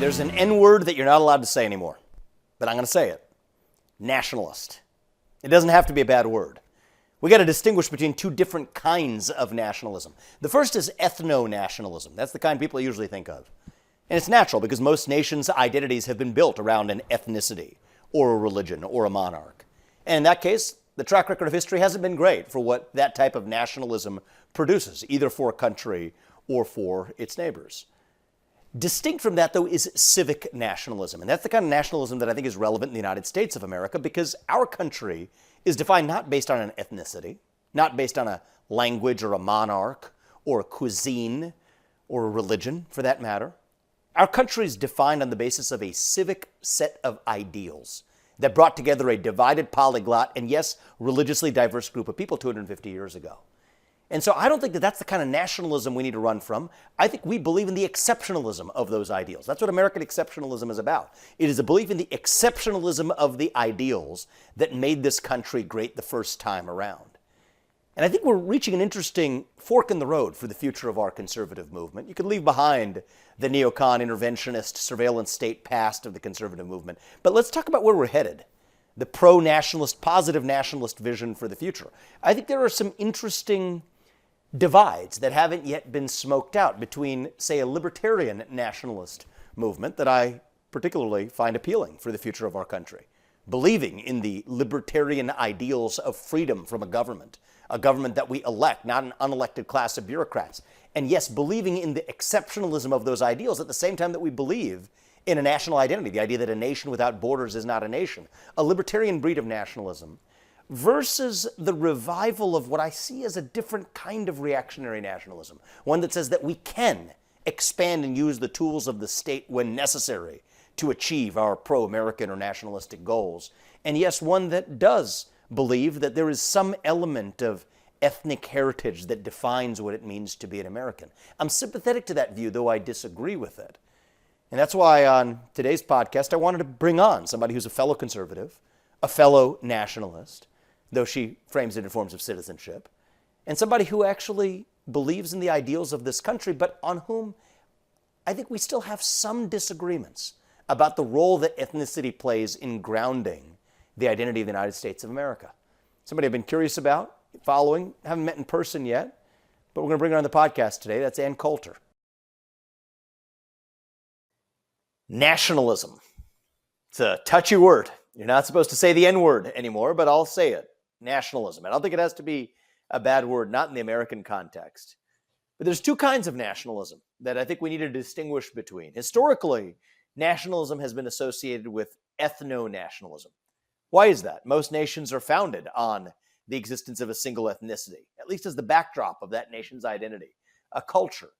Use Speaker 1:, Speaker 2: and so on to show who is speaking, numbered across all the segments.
Speaker 1: There's an N word that you're not allowed to say anymore, but I'm going to say it. Nationalist. It doesn't have to be a bad word. We got to distinguish between two different kinds of nationalism. The first is ethnonationalism. That's the kind people usually think of. And it's natural because most nations' identities have been built around an ethnicity or a religion or a monarch. And in that case, the track record of history hasn't been great for what that type of nationalism produces, either for a country or for its neighbors. Distinct from that, though, is civic nationalism. And that's the kind of nationalism that I think is relevant in the United States of America because our country is defined not based on an ethnicity, not based on a language or a monarch or a cuisine or a religion, for that matter. Our country is defined on the basis of a civic set of ideals that brought together a divided polyglot and, yes, religiously diverse group of people 250 years ago. And so I don't think that that's the kind of nationalism we need to run from. I think we believe in the exceptionalism of those ideals. That's what American exceptionalism is about. It is a belief in the exceptionalism of the ideals that made this country great the first time around. And I think we're reaching an interesting fork in the road for the future of our conservative movement. You could leave behind the neocon, interventionist, surveillance state past of the conservative movement. But let's talk about where we're headed. The pro-nationalist, positive nationalist vision for the future. I think there are some interesting divides that haven't yet been smoked out between, say, a libertarian nationalist movement that I particularly find appealing for the future of our country, believing in the libertarian ideals of freedom from a government that we elect, not an unelected class of bureaucrats. And yes, believing in the exceptionalism of those ideals at the same time that we believe in a national identity, the idea that a nation without borders is not a nation, a libertarian breed of nationalism, versus the revival of what I see as a different kind of reactionary nationalism, one that says that we can expand and use the tools of the state when necessary to achieve our pro-American or nationalistic goals. And yes, one that does believe that there is some element of ethnic heritage that defines what it means to be an American. I'm sympathetic to that view, though I disagree with it. And that's why on today's podcast, I wanted to bring on somebody who's a fellow conservative, a fellow nationalist, though she frames it in forms of citizenship, and somebody who actually believes in the ideals of this country, but on whom I think we still have some disagreements about the role that ethnicity plays in grounding the identity of the United States of America. Somebody I've been curious about, following, haven't met in person yet, but we're going to bring her on the podcast today. That's Ann Coulter. Nationalism. It's a touchy word. You're not supposed to say the N word anymore, but I'll say it. Nationalism. I don't think it has to be a bad word, not in the American context. But there's two kinds of nationalism that I think we need to distinguish between. Historically, nationalism has been associated with ethno-nationalism. Why is that? Most nations are founded on the existence of a single ethnicity, at least as the backdrop of that nation's identity, a culture,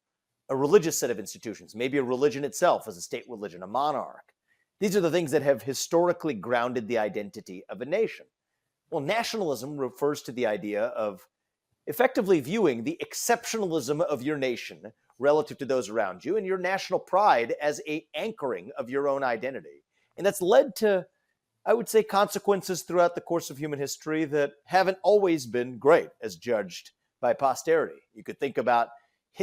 Speaker 1: a religious set of institutions, maybe a religion itself as a state religion, a monarch. These are the things that have historically grounded the identity of a nation. Well, nationalism refers to the idea of effectively viewing the exceptionalism of your nation relative to those around you and your national pride as an anchoring of your own identity. And that's led to, I would say, consequences throughout the course of human history that haven't always been great as judged by posterity. You could think about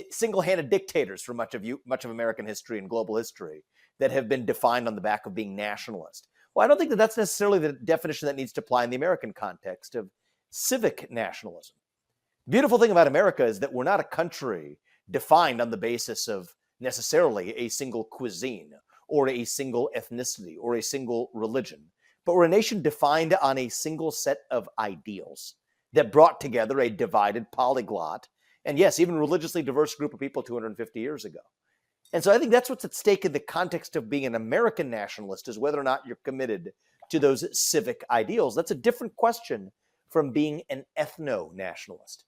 Speaker 1: single-handed dictators for much of American history and global history that have been defined on the back of being nationalist. Well, I don't think that that's necessarily the definition that needs to apply in the American context of civic nationalism. The beautiful thing about America is that we're not a country defined on the basis of necessarily a single cuisine or a single ethnicity or a single religion, but we're a nation defined on a single set of ideals that brought together a divided polyglot and, yes, even religiously diverse group of people 250 years ago. And so I think that's what's at stake in the context of being an American nationalist, is whether or not you're committed to those civic ideals. That's a different question from being an ethno-nationalist.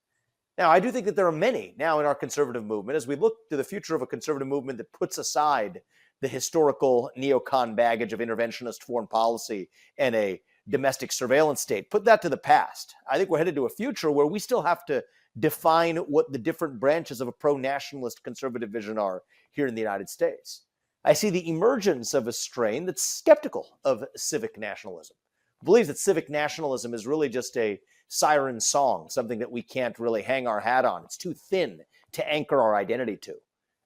Speaker 1: Now, I do think that there are many now in our conservative movement, as we look to the future of a conservative movement that puts aside the historical neocon baggage of interventionist foreign policy and a domestic surveillance state, put that to the past. I think we're headed to a future where we still have to define what the different branches of a pro-nationalist conservative vision are here in the United States. I see the emergence of a strain that's skeptical of civic nationalism, believes that civic nationalism is really just a siren song, something that we can't really hang our hat on. It's too thin to anchor our identity to.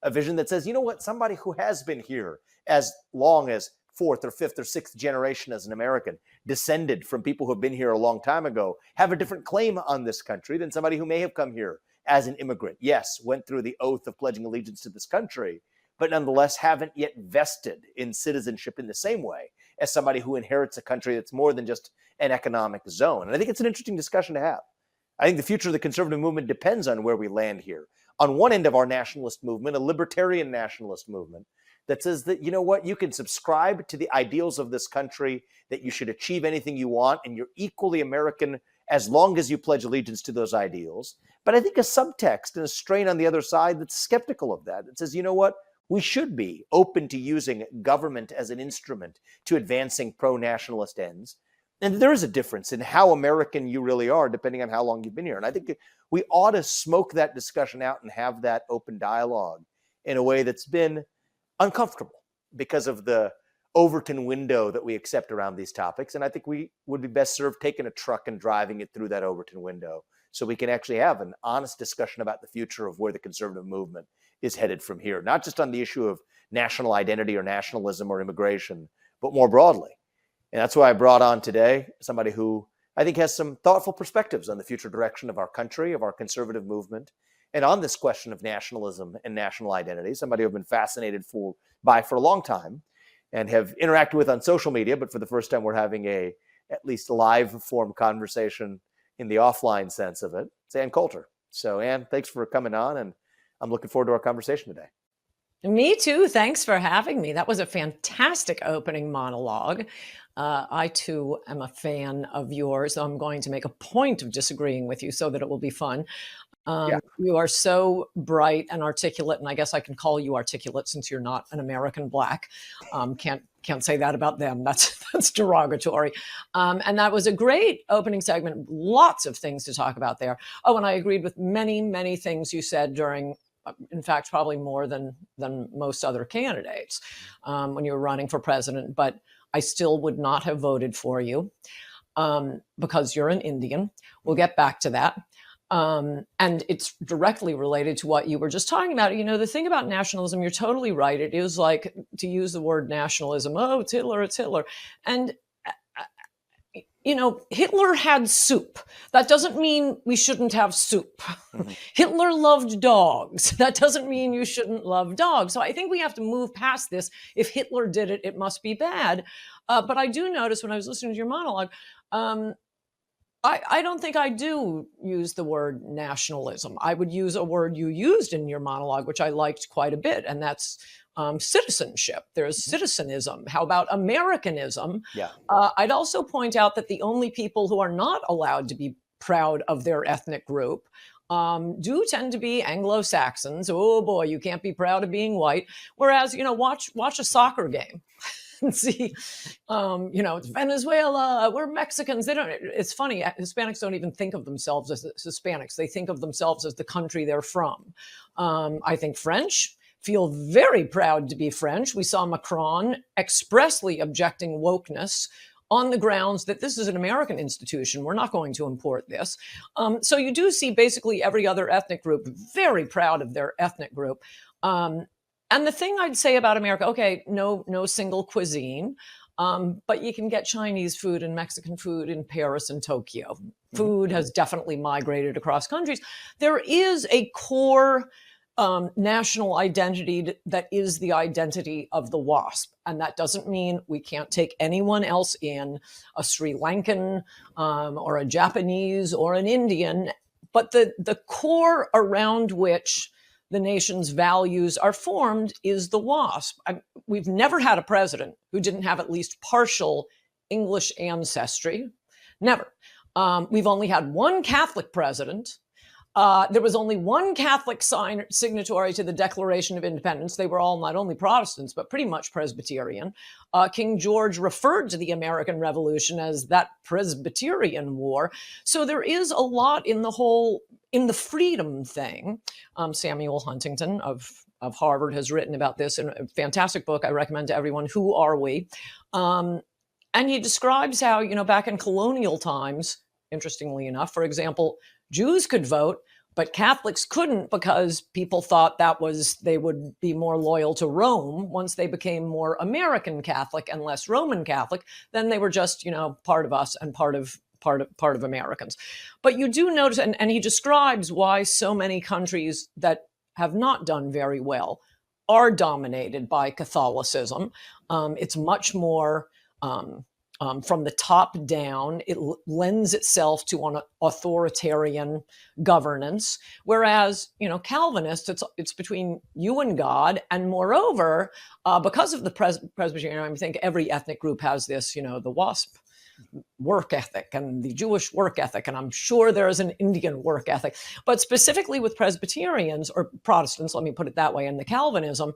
Speaker 1: a vision that says, you know what, somebody who has been here as long as fourth or fifth or sixth generation as an American, descended from people who have been here a long time ago, have a different claim on this country than somebody who may have come here as an immigrant. Yes, went through the oath of pledging allegiance to this country, but nonetheless haven't yet vested in citizenship in the same way as somebody who inherits a country that's more than just an economic zone. And I think it's an interesting discussion to have. I think the future of the conservative movement depends on where we land here. On one end of our nationalist movement, a libertarian nationalist movement that says that, you know what, you can subscribe to the ideals of this country, that you should achieve anything you want, and you're equally American as long as you pledge allegiance to those ideals. But I think a subtext and a strain on the other side that's skeptical of that says, you know what, we should be open to using government as an instrument to advancing pro-nationalist ends. And there is a difference in how American you really are, depending on how long you've been here. And I think we ought to smoke that discussion out and have that open dialogue in a way that's been uncomfortable because of the Overton window that we accept around these topics. And I think we would be best served taking a truck and driving it through that Overton window so we can actually have an honest discussion about the future of where the conservative movement is headed from here, not just on the issue of national identity or nationalism or immigration, but more broadly. And that's why I brought on today somebody who I think has some thoughtful perspectives on the future direction of our country, of our conservative movement, and on this question of nationalism and national identity, somebody I've been fascinated by for a long time and have interacted with on social media, but for the first time we're having at least live form conversation in the offline sense of it. It's Ann Coulter. So Ann, thanks for coming on, and I'm looking forward to our conversation today.
Speaker 2: Me too. Thanks for having me. That was a fantastic opening monologue. I too am a fan of yours. I'm going to make a point of disagreeing with you so that it will be fun. You are so bright and articulate, and I guess I can call you articulate since you're not an American Black. Can't say that about them. That's derogatory. And that was a great opening segment. Lots of things to talk about there. Oh, and I agreed with many, many things you said during, in fact, probably more than most other candidates when you were running for president. But I still would not have voted for you because you're an Indian. We'll get back to that. And it's directly related to what you were just talking about. You know, the thing about nationalism, you're totally right. It is like, to use the word nationalism, oh, it's Hitler, it's Hitler. And, you know, Hitler had soup. That doesn't mean we shouldn't have soup. Mm-hmm. Hitler loved dogs. That doesn't mean you shouldn't love dogs. So I think we have to move past this. If Hitler did it, it must be bad. But I do notice when I was listening to your monologue, I don't think I do use the word nationalism. I would use a word you used in your monologue, which I liked quite a bit, and that's citizenship. There's citizenism. How about Americanism?
Speaker 1: Yeah.
Speaker 2: I'd also point out that the only people who are not allowed to be proud of their ethnic group do tend to be Anglo-Saxons. Oh boy, you can't be proud of being white. Whereas, you know, watch a soccer game. And see, you know, it's Venezuela, we're Mexicans. It's funny, Hispanics don't even think of themselves as Hispanics. They think of themselves as the country they're from. I think French feel very proud to be French. We saw Macron expressly objecting wokeness on the grounds that this is an American institution. We're not going to import this. So you do see basically every other ethnic group very proud of their ethnic group. And the thing I'd say about America, okay, no single cuisine, but you can get Chinese food and Mexican food in Paris and Tokyo. Food has definitely migrated across countries. There is a core national identity that is the identity of the WASP. And that doesn't mean we can't take anyone else in, a Sri Lankan or a Japanese or an Indian. But the core around which the nation's values are formed is the WASP. We've never had a president who didn't have at least partial English ancestry. Never. We've only had one Catholic president. There was only one Catholic signatory to the Declaration of Independence. They were all not only Protestants, but pretty much Presbyterian. King George referred to the American Revolution as that Presbyterian War. So there is a lot in the freedom thing. Samuel Huntington of Harvard has written about this in a fantastic book I recommend to everyone, Who Are We? And he describes how, you know, back in colonial times, interestingly enough, for example, Jews could vote, But Catholics couldn't because people thought they would be more loyal to Rome. Once they became more American Catholic and less Roman Catholic, then they were just, part of us and part of Americans. But you do notice, and he describes why so many countries that have not done very well are dominated by Catholicism. It's much more from the top down. It lends itself to an authoritarian governance, whereas Calvinists, it's between you and God, and moreover, because of the Presbyterian, I think every ethnic group has this, the WASP work ethic and the Jewish work ethic, and I'm sure there is an Indian work ethic, but specifically with Presbyterians or Protestants, let me put it that way, and the Calvinism,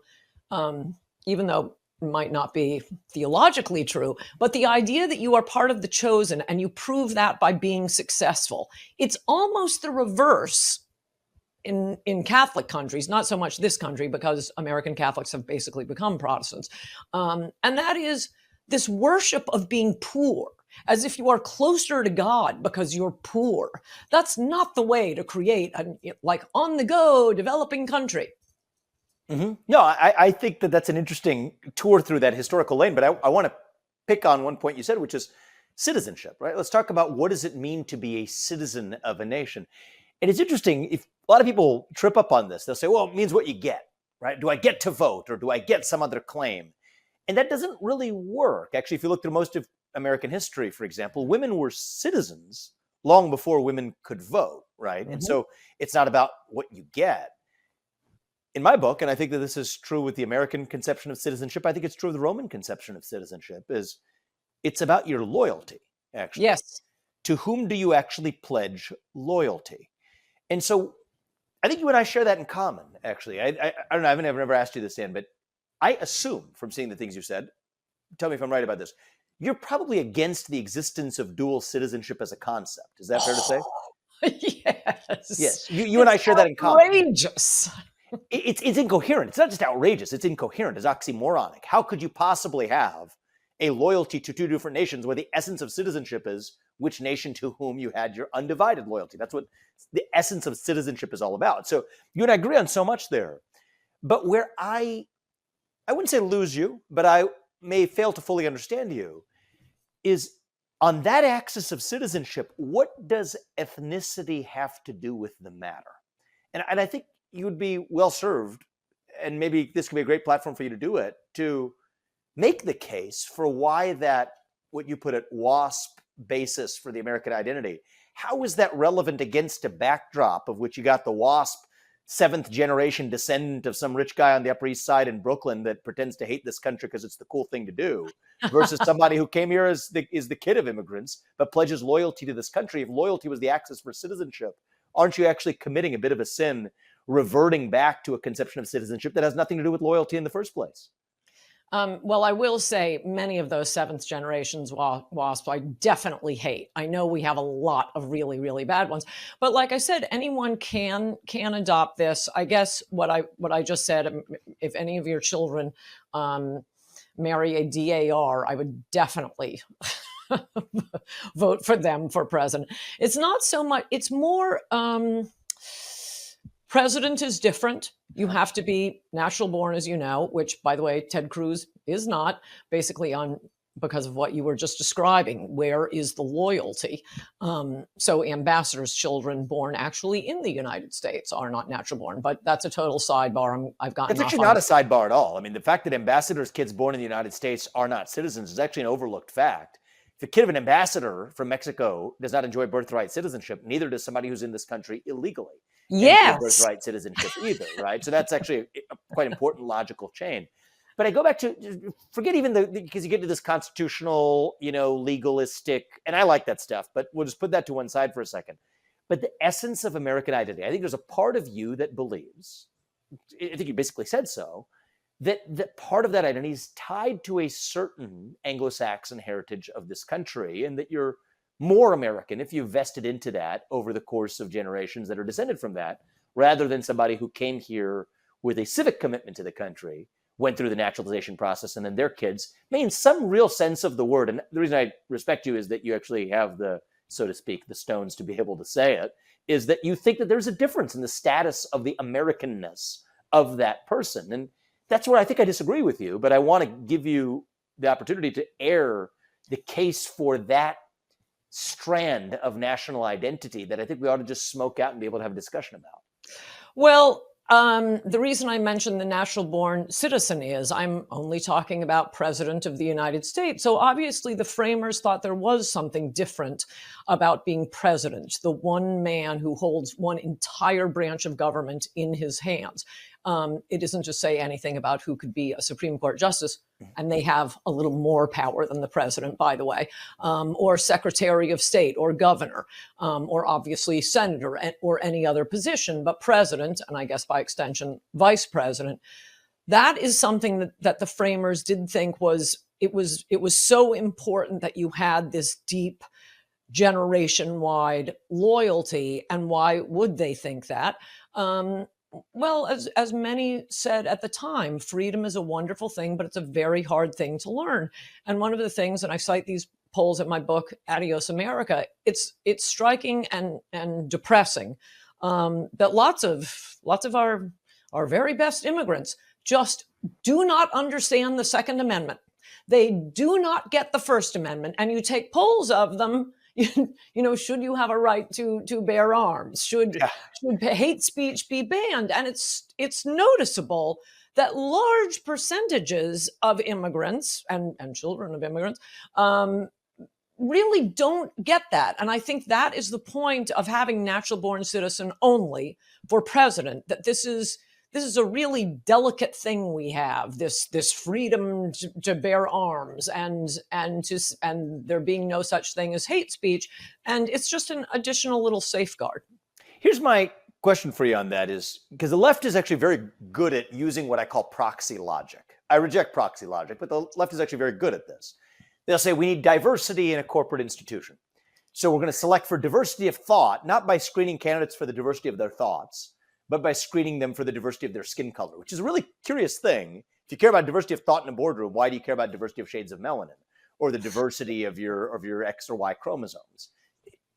Speaker 2: even though it might not be theologically true, but the idea that you are part of the chosen and you prove that by being successful, it's almost the reverse in Catholic countries, not so much this country because American Catholics have basically become Protestants, and that is this worship of being poor, as if you are closer to God because you're poor. That's not the way to create a on-the-go developing country.
Speaker 1: Mm-hmm. No, I think that's an interesting tour through that historical lane, but I want to pick on one point you said, which is citizenship, right? Let's talk about what does it mean to be a citizen of a nation. And it's interesting, if a lot of people trip up on this, they'll say, well, it means what you get, right? Do I get to vote or do I get some other claim? And that doesn't really work. Actually, if you look through most of American history, for example, women were citizens long before women could vote, right? Mm-hmm. And so it's not about what you get. In my book, and I think that this is true with the American conception of citizenship, I think it's true of the Roman conception of citizenship, is it's about your loyalty, actually.
Speaker 2: Yes.
Speaker 1: To whom do you actually pledge loyalty? And so I think you and I share that in common, actually. I don't know, I've never asked you this, Dan, but I assume from seeing the things you said, tell me if I'm right about this, you're probably against the existence of dual citizenship as a concept. Is that fair to say?
Speaker 2: Yes.
Speaker 1: Yes. You and I share that in common.
Speaker 2: Outrageous.
Speaker 1: It's incoherent. It's not just outrageous. It's incoherent. It's oxymoronic. How could you possibly have a loyalty to two different nations where the essence of citizenship is which nation to whom you had your undivided loyalty? That's what the essence of citizenship is all about. So you and I agree on so much there. But where I wouldn't say lose you, but I may fail to fully understand you, is on that axis of citizenship, what does ethnicity have to do with the matter? And I think you would be well served, and maybe this could be a great platform for you to do it, to make the case for why that, what you put at WASP basis for the American identity, how is that relevant against a backdrop of which you got the WASP seventh generation descendant of some rich guy on the Upper East Side in Brooklyn that pretends to hate this country because it's the cool thing to do, versus somebody who came here as the kid of immigrants, but pledges loyalty to this country. If loyalty was the axis for citizenship, aren't you actually committing a bit of a sin, reverting back to a conception of citizenship that has nothing to do with loyalty in the first place?
Speaker 2: Well, I will say many of those seventh generations WASP I definitely hate. I know we have a lot of really, really bad ones, but like I said, anyone can adopt this. I guess what I just said, if any of your children marry a DAR, I would definitely vote for them for president. It's not so much, it's more, president is different. You have to be natural born, as you know, which, by the way, Ted Cruz is not, basically because of what you were just describing. Where is the loyalty? So ambassadors' children born actually in the United States are not natural born, but that's a total sidebar. I've gotten.
Speaker 1: It's actually not a sidebar at all. I mean, the fact that ambassadors' kids born in the United States are not citizens is actually an overlooked fact. If a kid of an ambassador from Mexico does not enjoy birthright citizenship, neither does somebody who's in this country illegally.
Speaker 2: Yes.
Speaker 1: Birthright citizenship either, right? So that's actually a quite important logical chain. But I go back to, forget even because you get to this constitutional, legalistic, and I like that stuff, but we'll just put that to one side for a second. But the essence of American identity, I think there's a part of you that believes, I think you basically said so, that part of that identity is tied to a certain Anglo-Saxon heritage of this country, and that you're more American if you vested into that over the course of generations that are descended from that, rather than somebody who came here with a civic commitment to the country, went through the naturalization process, and then their kids may, in some real sense of the word, and the reason I respect you is that you actually have the, so to speak, the stones to be able to say it, is that you think that there's a difference in the status of the Americanness of that person. And that's where I think I disagree with you, but I want to give you the opportunity to air the case for that strand of national identity that I think we ought to just smoke out and be able to have a discussion about.
Speaker 2: Well, the reason I mentioned the natural born citizen is I'm only talking about President of the United States. So obviously the framers thought there was something different about being president, the one man who holds one entire branch of government in his hands. It isn't to say anything about who could be a Supreme Court justice, and they have a little more power than the president, by the way, or Secretary of State or governor, or obviously senator or any other position, but president, and I guess by extension, vice president. That is something that the framers did think was so important that you had this deep generation-wide loyalty. And why would they think that? Well, as many said at the time, freedom is a wonderful thing, but it's a very hard thing to learn. And one of the things, and I cite these polls in my book, Adios America, it's striking and depressing that lots of our very best immigrants just do not understand the Second Amendment. They do not get the First Amendment. And you take polls of them, should you have a right to bear arms? Should hate speech be banned? And it's noticeable that large percentages of immigrants and children of immigrants really don't get that. And I think that is the point of having natural born citizen only for president, that this is a really delicate thing we have, this freedom to bear arms and there being no such thing as hate speech. And it's just an additional little safeguard.
Speaker 1: Here's my question for you on that is, because the left is actually very good at using what I call proxy logic. I reject proxy logic, but the left is actually very good at this. They'll say we need diversity in a corporate institution. So we're going to select for diversity of thought, not by screening candidates for the diversity of their thoughts, but by screening them for the diversity of their skin color, which is a really curious thing. If you care about diversity of thought in a boardroom, why do you care about diversity of shades of melanin or the diversity of your X or Y chromosomes?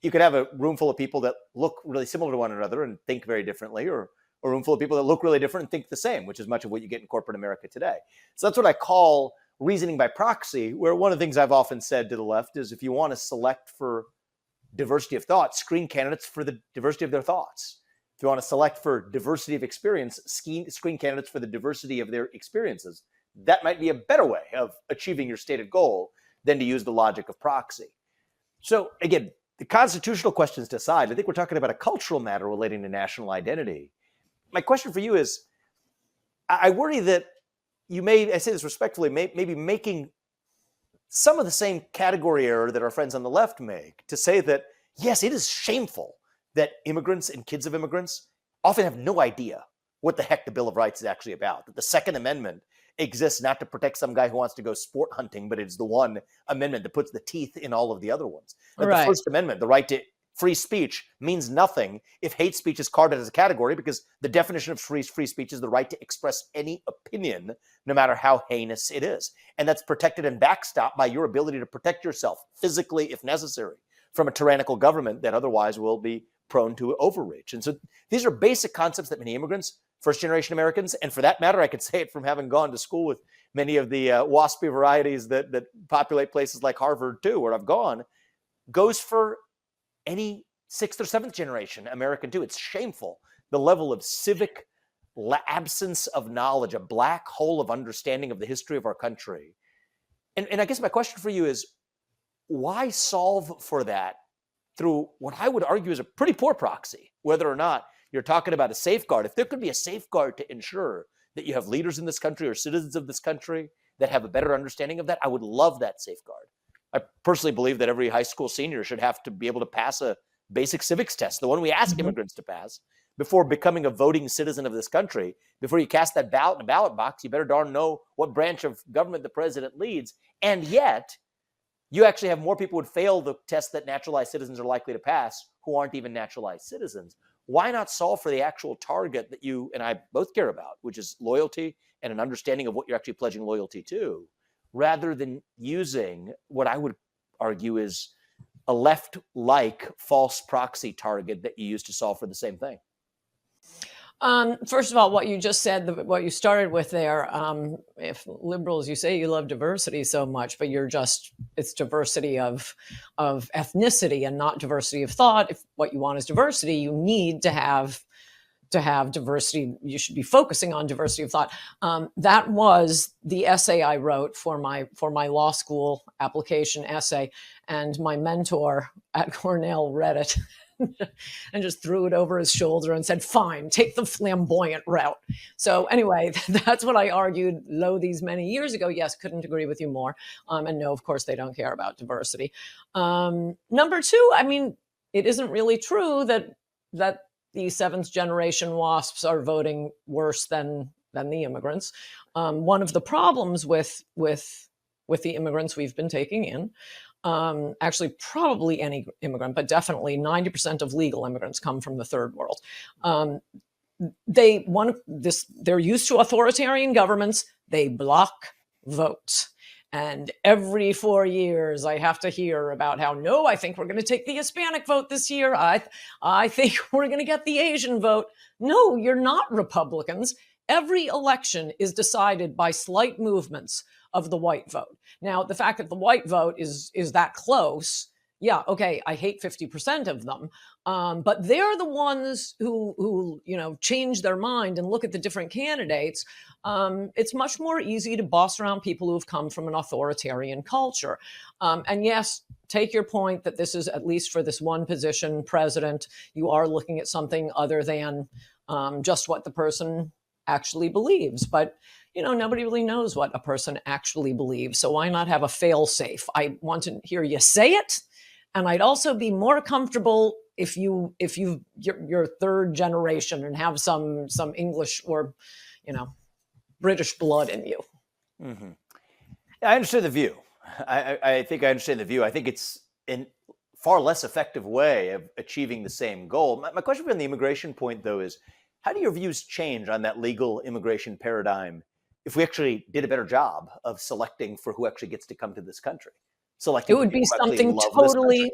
Speaker 1: You could have a room full of people that look really similar to one another and think very differently, or a room full of people that look really different and think the same, which is much of what you get in corporate America today. So that's what I call reasoning by proxy, where one of the things I've often said to the left is if you want to select for diversity of thought, screen candidates for the diversity of their thoughts. If you want to select for diversity of experience, screen candidates for the diversity of their experiences. That might be a better way of achieving your stated goal than to use the logic of proxy. So again, the constitutional questions to aside, I think we're talking about a cultural matter relating to national identity. My question for you is, I worry that you may, I say this respectfully, maybe making some of the same category error that our friends on the left make to say that, yes, it is shameful that immigrants and kids of immigrants often have no idea what the heck the Bill of Rights is actually about. That the Second Amendment exists not to protect some guy who wants to go sport hunting, but it's the one amendment that puts the teeth in all of the other ones. That the First Amendment, the right to free speech, means nothing if hate speech is carved as a category, because the definition of free speech is the right to express any opinion, no matter how heinous it is. And that's protected and backstopped by your ability to protect yourself physically, if necessary, from a tyrannical government that otherwise will be prone to overreach. And so these are basic concepts that many immigrants, first-generation Americans, and for that matter, I could say it from having gone to school with many of the waspy varieties that populate places like Harvard too, where I've gone, goes for any sixth or seventh generation American too. It's shameful, the level of civic absence of knowledge, a black hole of understanding of the history of our country. And I guess my question for you is, why solve for that through what I would argue is a pretty poor proxy, whether or not you're talking about a safeguard? If there could be a safeguard to ensure that you have leaders in this country or citizens of this country that have a better understanding of that, I would love that safeguard. I personally believe that every high school senior should have to be able to pass a basic civics test, the one we ask immigrants to pass, before becoming a voting citizen of this country. Before you cast that ballot in a ballot box, you better darn know what branch of government the president leads. And yet, you actually have more people who would fail the test that naturalized citizens are likely to pass who aren't even naturalized citizens. Why not solve for the actual target that you and I both care about, which is loyalty and an understanding of what you're actually pledging loyalty to, rather than using what I would argue is a left-like false proxy target that you use to solve for the same thing?
Speaker 2: First of all, what you just said, what you started with there, if liberals, you say you love diversity so much, but it's diversity of ethnicity and not diversity of thought. If what you want is diversity, you need to have diversity. You should be focusing on diversity of thought. That was the essay I wrote for my law school application essay, and my mentor at Cornell read it and just threw it over his shoulder and said, "Fine, take the flamboyant route." So anyway, that's what I argued these many years ago. Yes, couldn't agree with you more. And no, of course, they don't care about diversity. Number two, I mean, it isn't really true that the seventh generation WASPs are voting worse than the immigrants. One of the problems with the immigrants we've been taking in, actually probably any immigrant, but definitely 90% of legal immigrants come from the third world. They're used to authoritarian governments. They block votes. And every 4 years, I have to hear about how, no, I think we're going to take the Hispanic vote this year. I think we're going to get the Asian vote. No, you're not Republicans. Every election is decided by slight movements of the white vote. Now, the fact that the white vote is that close, yeah, okay, I hate 50% of them, but they're the ones who change their mind and look at the different candidates. It's much more easy to boss around people who've come from an authoritarian culture. And yes, take your point that this is, at least for this one position, president, you are looking at something other than just what the person actually believes. But nobody really knows what a person actually believes. So why not have a fail-safe? I want to hear you say it. And I'd also be more comfortable if you're third generation and have some English or, British blood in you.
Speaker 1: Mm-hmm. I understand the view. I think I understand the view. I think it's a far less effective way of achieving the same goal. My question on the immigration point, though, is how do your views change on that legal immigration paradigm if we actually did a better job of selecting for who actually gets to come to this country?
Speaker 2: It would be something totally,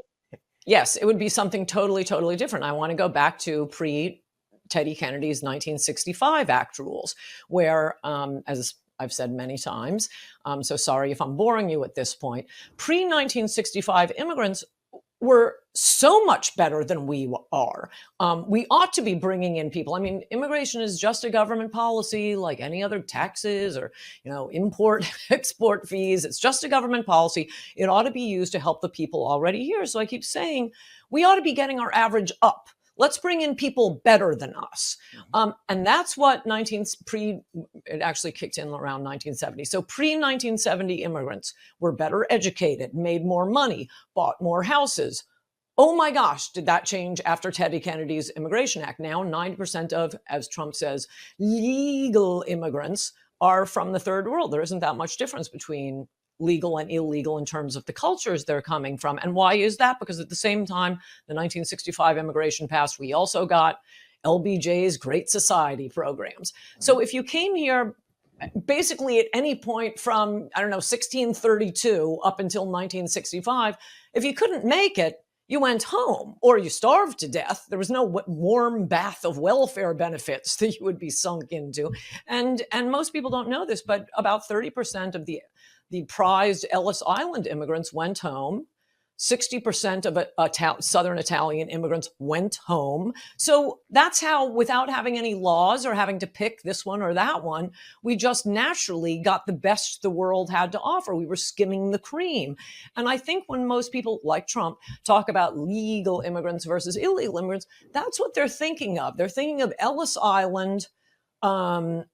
Speaker 2: yes, it would be something totally, totally different. I want to go back to pre-Teddy Kennedy's 1965 Act rules, where, as I've said many times, so sorry if I'm boring you at this point, pre-1965 immigrants were so much better than we are. We ought to be bringing in people. I mean, immigration is just a government policy like any other taxes or, import, export fees. It's just a government policy. It ought to be used to help the people already here. So I keep saying we ought to be getting our average up. Let's bring in people better than us. And that's what it actually kicked in around 1970. So pre-1970 immigrants were better educated, made more money, bought more houses. Oh my gosh, did that change after Teddy Kennedy's Immigration Act? Now 90% of, as Trump says, legal immigrants are from the third world. There isn't that much difference between legal and illegal in terms of the cultures they're coming from. And why is that? Because at the same time, the 1965 immigration passed, we also got LBJ's Great Society programs. So if you came here basically at any point from, 1632 up until 1965, if you couldn't make it, you went home or you starved to death. There was no warm bath of welfare benefits that you would be sunk into. And most people don't know this, but about 30% of the prized Ellis Island immigrants went home. 60% of Southern Italian immigrants went home. So that's how, without having any laws or having to pick this one or that one, we just naturally got the best the world had to offer. We were skimming the cream. And I think when most people like Trump talk about legal immigrants versus illegal immigrants, that's what they're thinking of. They're thinking of Ellis Island, but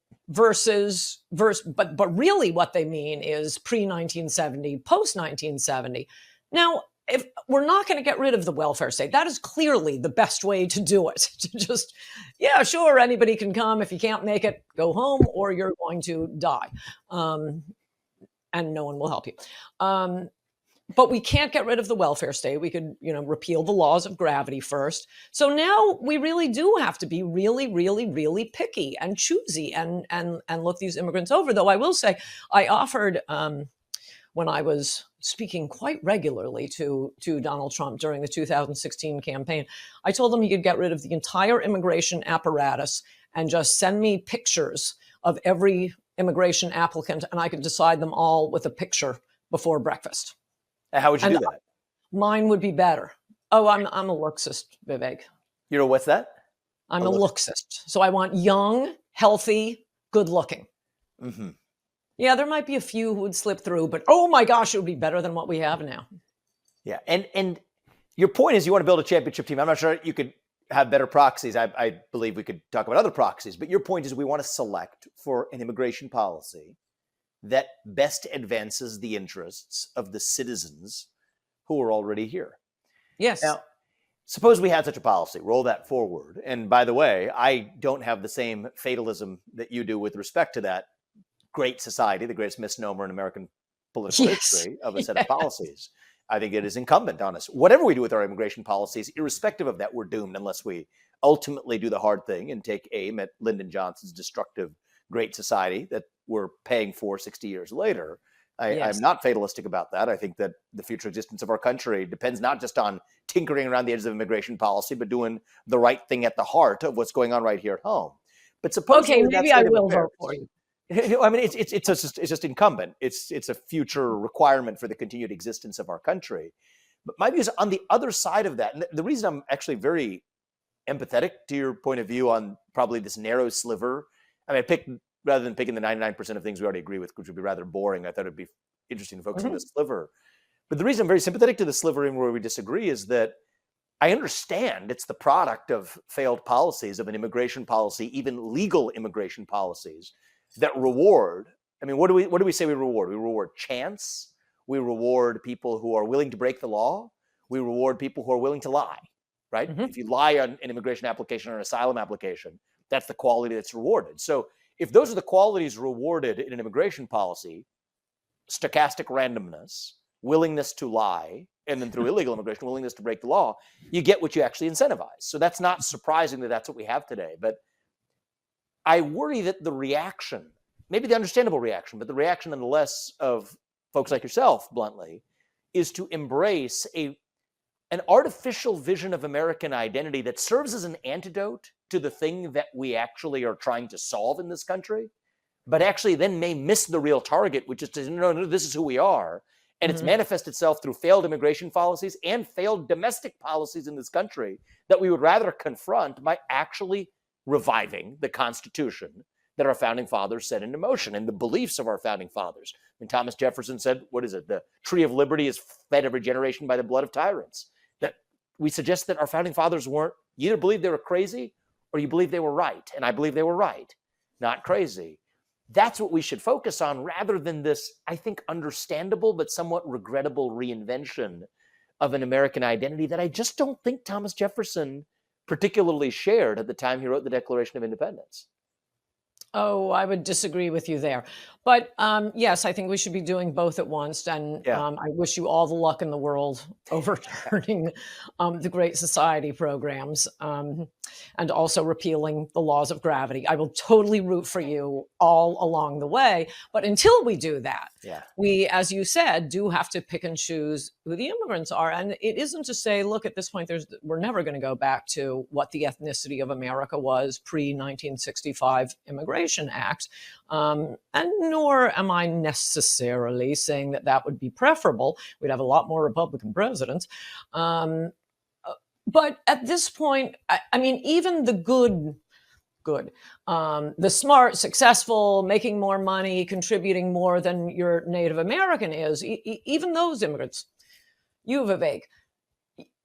Speaker 2: really what they mean is pre-1970, post-1970. Now, if we're not going to get rid of the welfare state, that is clearly the best way to do it. To just, yeah, sure, anybody can come. If you can't make it, go home or you're going to die. And no one will help you. But we can't get rid of the welfare state. We could, repeal the laws of gravity first. So now we really do have to be really, really, really picky and choosy and look these immigrants over. Though I will say, I offered when I was speaking quite regularly to Donald Trump during the 2016 campaign. I told him he could get rid of the entire immigration apparatus and just send me pictures of every immigration applicant, and I could decide them all with a picture before breakfast.
Speaker 1: How would you
Speaker 2: And
Speaker 1: do that?
Speaker 2: mine would be better. Oh, I'm a looksist, Vivek.
Speaker 1: You know, what's that?
Speaker 2: I'm a looksist. So I want young, healthy, good looking.
Speaker 1: Mm-hmm.
Speaker 2: Yeah, there might be a few who would slip through, but oh my gosh, it would be better than what we have now.
Speaker 1: Yeah, and your point is you want to build a championship team. I'm not sure you could have better proxies. I believe we could talk about other proxies, but your point is we want to select for an immigration policy that best advances the interests of the citizens who are already here.
Speaker 2: Yes.
Speaker 1: Now, suppose we had such a policy, roll that forward. And by the way, I don't have the same fatalism that you do with respect to that great society, the greatest misnomer in American political history of a set of policies. I think it is incumbent on us. Whatever we do with our immigration policies, irrespective of that, we're doomed unless we ultimately do the hard thing and take aim at Lyndon Johnson's destructive great society that we're paying for 60 years later. I'm not fatalistic about that. I think that the future existence of our country depends not just on tinkering around the edges of immigration policy, but doing the right thing at the heart of what's going on right here at home. But suppose
Speaker 2: maybe I will vote for you.
Speaker 1: I mean, it's just incumbent. It's a future requirement for the continued existence of our country. But my view is on the other side of that. And the reason I'm actually very empathetic to your point of view on probably this narrow sliver. I mean, rather than picking the 99% of things we already agree with, which would be rather boring, I thought it'd be interesting to focus on this sliver. But the reason I'm very sympathetic to the sliver in where we disagree is that I understand it's the product of failed policies, of an immigration policy, even legal immigration policies that reward. I mean, what do we say we reward? We reward chance. We reward people who are willing to break the law. We reward people who are willing to lie, right? If you lie on an immigration application or an asylum application, that's the quality that's rewarded. So if those are the qualities rewarded in an immigration policy, stochastic randomness, willingness to lie, and then through illegal immigration, willingness to break the law, you get what you actually incentivize. So that's not surprising that that's what we have today. But I worry that the reaction, maybe the understandable reaction, but the reaction nonetheless of folks like yourself, bluntly, is to embrace an artificial vision of American identity that serves as an antidote to the thing that we actually are trying to solve in this country, but actually then may miss the real target, which is to no, this is who we are. And it's manifest itself through failed immigration policies and failed domestic policies in this country that we would rather confront by actually reviving the Constitution that our founding fathers set into motion and the beliefs of our founding fathers. When Thomas Jefferson said, what is it? The tree of liberty is fed every generation by the blood of tyrants. That we suggest that our founding fathers weren't, you either believe they were crazy or you believe they were right. And I believe they were right, not crazy. That's what we should focus on rather than this, I think, understandable but somewhat regrettable reinvention of an American identity that I just don't think Thomas Jefferson particularly shared at the time he wrote the Declaration of Independence.
Speaker 2: Oh, I would disagree with you there. But yes, I think we should be doing both at once. And I wish you all the luck in the world overturning the Great Society programs and also repealing the laws of gravity. I will totally root for you all along the way. But until we do that, we, as you said, do have to pick and choose who the immigrants are. And it isn't to say, look, at this point, we're never going to go back to what the ethnicity of America was pre-1965 Immigration Act. And nor am I necessarily saying that that would be preferable. We'd have a lot more Republican presidents. But at this point, I mean, even the good, the smart, successful, making more money, contributing more than your Native American is, even those immigrants, you, Vivek,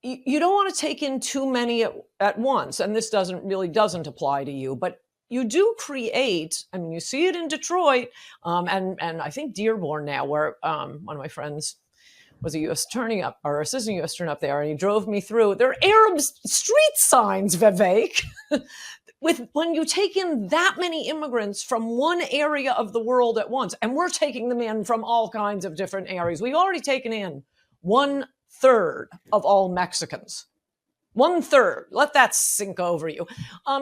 Speaker 2: you don't want to take in too many at once. And this doesn't apply to you, but you do create, I mean, you see it in Detroit and I think Dearborn now, where one of my friends was a U.S. attorney or assistant U.S. attorney up there, and he drove me through. There are Arab street signs, Vivek, when you take in that many immigrants from one area of the world at once, and we're taking them in from all kinds of different areas. We've already taken in 1/3 of all Mexicans. 1/3. Let that sink over you.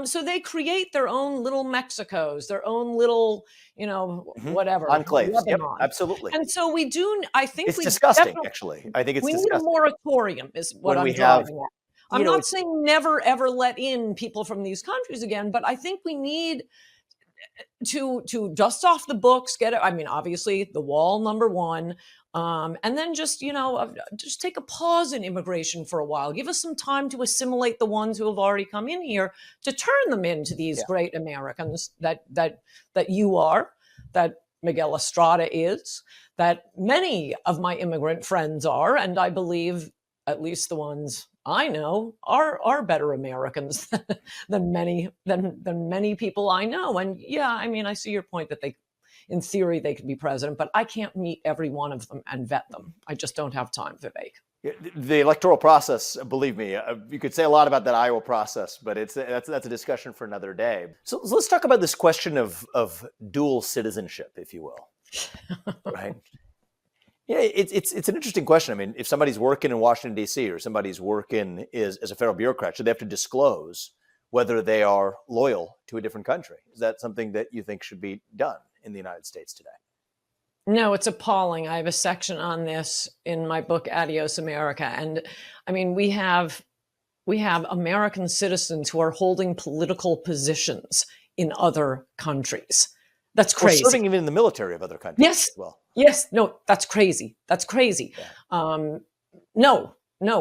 Speaker 2: So they create their own little Mexicos, their own little, whatever,
Speaker 1: Enclaves. Yep,
Speaker 2: Lebanon.
Speaker 1: absolutely.
Speaker 2: And so I think
Speaker 1: It's
Speaker 2: we
Speaker 1: disgusting,
Speaker 2: definitely,
Speaker 1: actually. I think it's
Speaker 2: we need a
Speaker 1: disgusting
Speaker 2: moratorium is what
Speaker 1: when
Speaker 2: I'm
Speaker 1: we have,
Speaker 2: driving at. I'm not saying never, ever let in people from these countries again, but I think we need to dust off the books, get it. I mean, obviously the wall, number one. And then just take a pause in immigration for a while. Give us some time to assimilate the ones who have already come in here, to turn them into these great Americans that you are, that Miguel Estrada is, that many of my immigrant friends are, and I believe at least the ones I know are better Americans than many people I know. And yeah, I mean, I see your point that in theory, they could be president, but I can't meet every one of them and vet them. I just don't have time, Vivek.
Speaker 1: The electoral process, believe me, you could say a lot about that Iowa process, but that's a discussion for another day. So let's talk about this question of dual citizenship, if you will. Right? Yeah, it's an interesting question. I mean, if somebody's working in Washington, D.C., or somebody's working as a federal bureaucrat, should they have to disclose whether they are loyal to a different country? Is that something that you think should be done in the United States today?
Speaker 2: No, it's appalling. I have a section on this in my book, Adios America. And I mean, we have American citizens who are holding political positions in other countries. That's crazy.
Speaker 1: Or serving even in the military of other countries.
Speaker 2: Yes.
Speaker 1: As well.
Speaker 2: Yes. No, that's crazy. That's crazy. Yeah. No.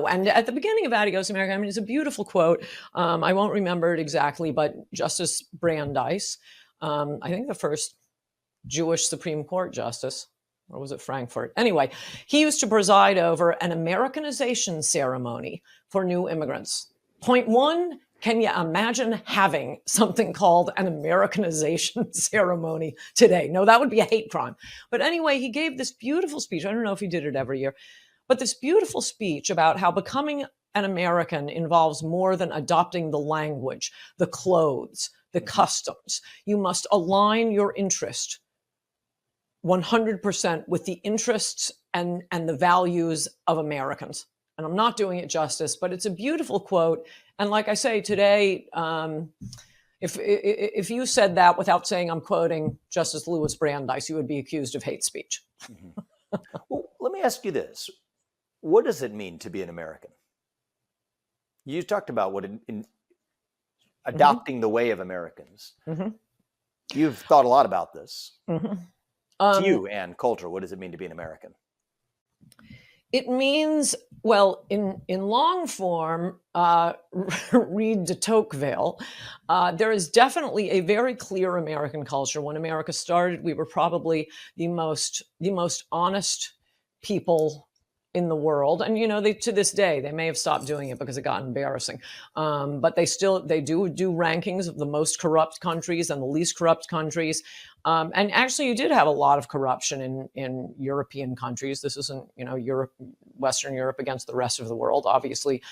Speaker 2: And at the beginning of Adios America, I mean, it's a beautiful quote. I won't remember it exactly, but Justice Brandeis, I think the first Jewish Supreme Court justice, or was it Frankfurt? Anyway, he used to preside over an Americanization ceremony for new immigrants. Point one, can you imagine having something called an Americanization ceremony today? No, that would be a hate crime. But anyway, he gave this beautiful speech. I don't know if he did it every year, but this beautiful speech about how becoming an American involves more than adopting the language, the clothes, the customs. You must align your interest 100% with the interests and the values of Americans. And I'm not doing it justice, but it's a beautiful quote. And like I say today, if you said that without saying I'm quoting Justice Louis Brandeis, you would be accused of hate speech.
Speaker 1: Mm-hmm. Well, let me ask you this. What does it mean to be an American? You talked about what in adopting mm-hmm. the way of Americans. Mm-hmm. You've thought a lot about this. Mm-hmm. To you, Ann Coulter, what does it mean to be an American?
Speaker 2: It means, well, in long form, read de Tocqueville. There is definitely a very clear American culture. When America started, we were probably the most honest people in the world. And, to this day, they may have stopped doing it because it got embarrassing. But they do rankings of the most corrupt countries and the least corrupt countries. And actually, you did have a lot of corruption in European countries. This isn't, Western Europe against the rest of the world. Obviously,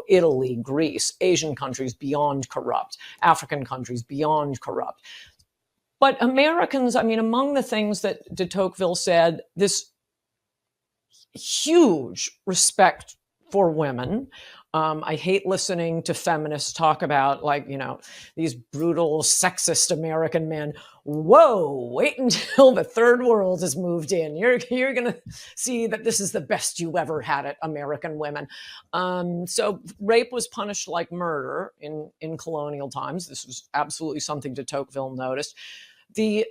Speaker 2: Italy, Greece, Asian countries beyond corrupt, African countries beyond corrupt. But Americans, I mean, among the things that de Tocqueville said, this huge respect for women. I hate listening to feminists talk about these brutal sexist American men. Whoa, wait until the third world has moved in. You're going to see that this is the best you ever had it, American women. So rape was punished like murder in colonial times. This was absolutely something de Tocqueville noticed. The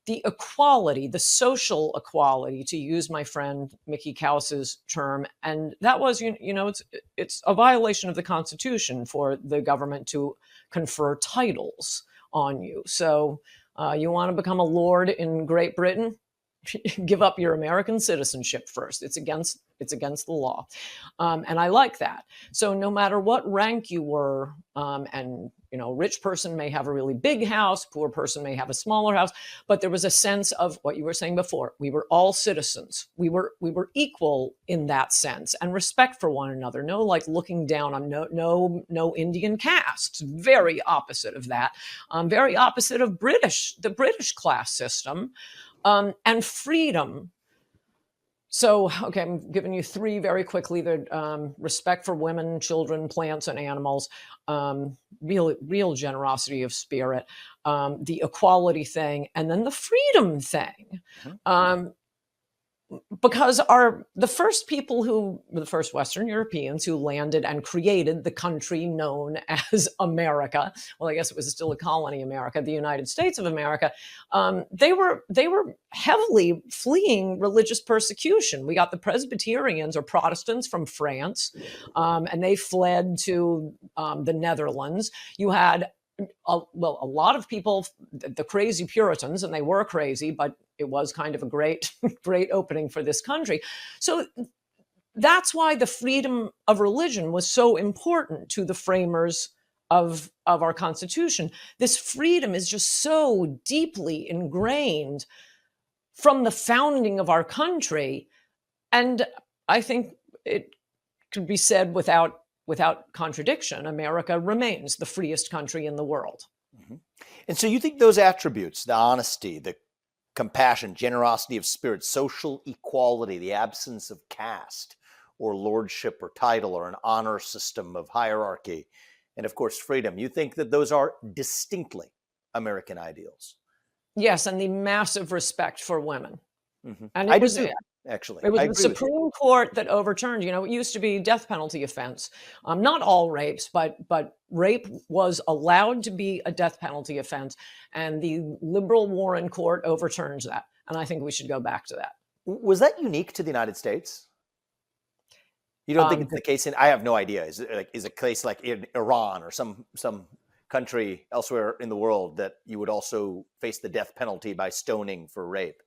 Speaker 2: equality, the social equality, to use my friend Mickey Kaus's term, and that was, it's a violation of the Constitution for the government to confer titles on you. So you want to become a lord in Great Britain? Give up your American citizenship first. It's against the law. And I like that. So no matter what rank you were, and rich person may have a really big house, poor person may have a smaller house, but there was a sense of what you were saying before. We were all citizens. We were equal in that sense, and respect for one another. No, like looking down on no Indian caste. Very opposite of that. Very opposite of the British class system. And freedom. So, okay, I'm giving you three very quickly. The respect for women, children, plants, and animals, real generosity of spirit, the equality thing, and then the freedom thing.
Speaker 1: Mhm.
Speaker 2: Um, because the first Western Europeans who landed and created the country known as America, well, I guess it was still a colony America, the United States of America, they were heavily fleeing religious persecution. We got the Presbyterians or Protestants from France, and they fled to the Netherlands. You had a lot of people, the crazy Puritans, and they were crazy, but it was kind of a great, great opening for this country. So that's why the freedom of religion was so important to the framers of our Constitution. This freedom is just so deeply ingrained from the founding of our country. And I think it could be said without contradiction, America remains the freest country in the world.
Speaker 1: Mhm. And so you think those attributes, the honesty, the compassion, generosity of spirit, social equality, the absence of caste or lordship or title or an honor system of hierarchy, and of course, freedom, you think that those are distinctly American ideals?
Speaker 2: Yes, and the massive respect for women.
Speaker 1: Mhm.
Speaker 2: And
Speaker 1: I do too, actually.
Speaker 2: it was
Speaker 1: I
Speaker 2: the
Speaker 1: agree with you.
Speaker 2: Supreme Court that overturned, it used to be death penalty offense. Not all rapes, but rape was allowed to be a death penalty offense. And the liberal Warren Court overturned that. And I think we should go back to that.
Speaker 1: Was that unique to the United States? You don't think
Speaker 2: Um,
Speaker 1: it's the case I have no idea. Is a case like in Iran or some country elsewhere in the world that you would also face the death penalty by stoning for rape?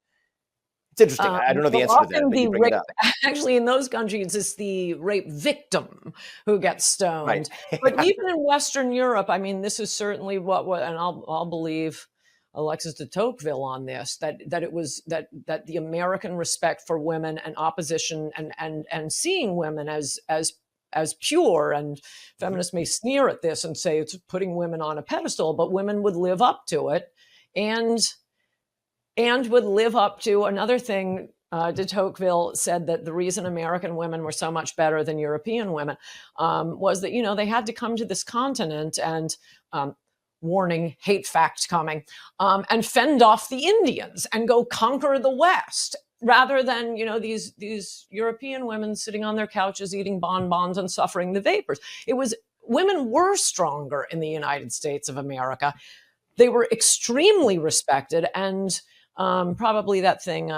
Speaker 1: It's interesting. I don't know the
Speaker 2: well,
Speaker 1: answer to that,
Speaker 2: often
Speaker 1: but you
Speaker 2: the
Speaker 1: bring it
Speaker 2: rape,
Speaker 1: up.
Speaker 2: actually, in those countries, it's the rape victim who gets
Speaker 1: Right.
Speaker 2: stoned. But even in Western Europe, I mean, this is certainly what and I'll believe Alexis de Tocqueville on this, that it was that the American respect for women and opposition and seeing women as pure, and feminists may sneer at this and say it's putting women on a pedestal, but women would live up to it, and would live up to another thing. De Tocqueville said that the reason American women were so much better than European women was that, they had to come to this continent and, warning, hate fact coming, and fend off the Indians and go conquer the West, rather than, these European women sitting on their couches eating bonbons and suffering the vapors. Women were stronger in the United States of America. They were extremely respected, and probably that thing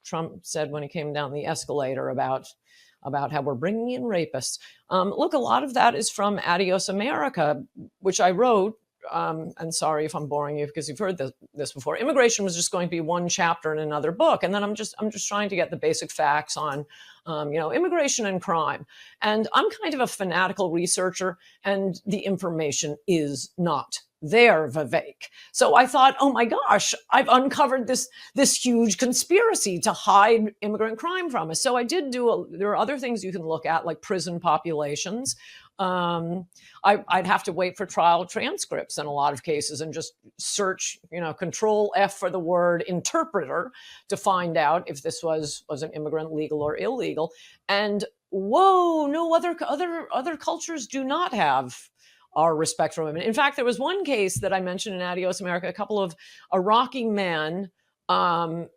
Speaker 2: Trump said when he came down the escalator about how we're bringing in rapists. Look, a lot of that is from Adios America, which I wrote. And sorry if I'm boring you because you've heard this before. Immigration was just going to be one chapter in another book, and then I'm just trying to get the basic facts on, immigration and crime. And I'm kind of a fanatical researcher, and the information is not there, Vivek. So I thought, oh my gosh, I've uncovered this huge conspiracy to hide immigrant crime from us. So I did there are other things you can look at, like prison populations. I'd have to wait for trial transcripts in a lot of cases and just search, Control F for the word interpreter to find out if this was an immigrant, legal or illegal. And whoa, no, other cultures do not have our respect for women. In fact, there was one case that I mentioned in Adios America. A couple of Iraqi men had,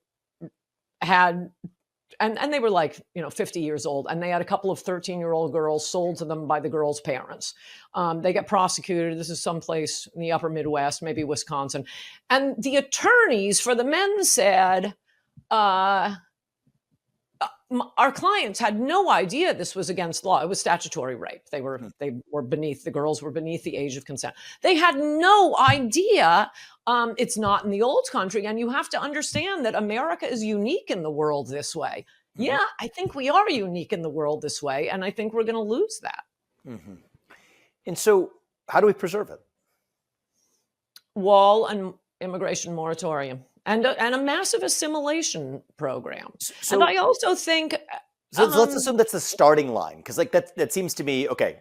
Speaker 2: and they were like, 50 years old, and they had a couple of 13-year-old girls sold to them by the girls' parents. They get prosecuted. This is someplace in the upper Midwest, maybe Wisconsin. And the attorneys for the men said, our clients had no idea this was against law. It was statutory rape. The girls were beneath the age of consent. They had no idea. It's not in the old country. And you have to understand that America is unique in the world this way. Mm-hmm. Yeah, I think we are unique in the world this way. And I think we're going to lose that.
Speaker 1: Mm-hmm. And so how do we preserve it?
Speaker 2: Wall and immigration moratorium. And a massive assimilation program. So, and I also think...
Speaker 1: So let's assume that's the starting line, because that seems to me, okay.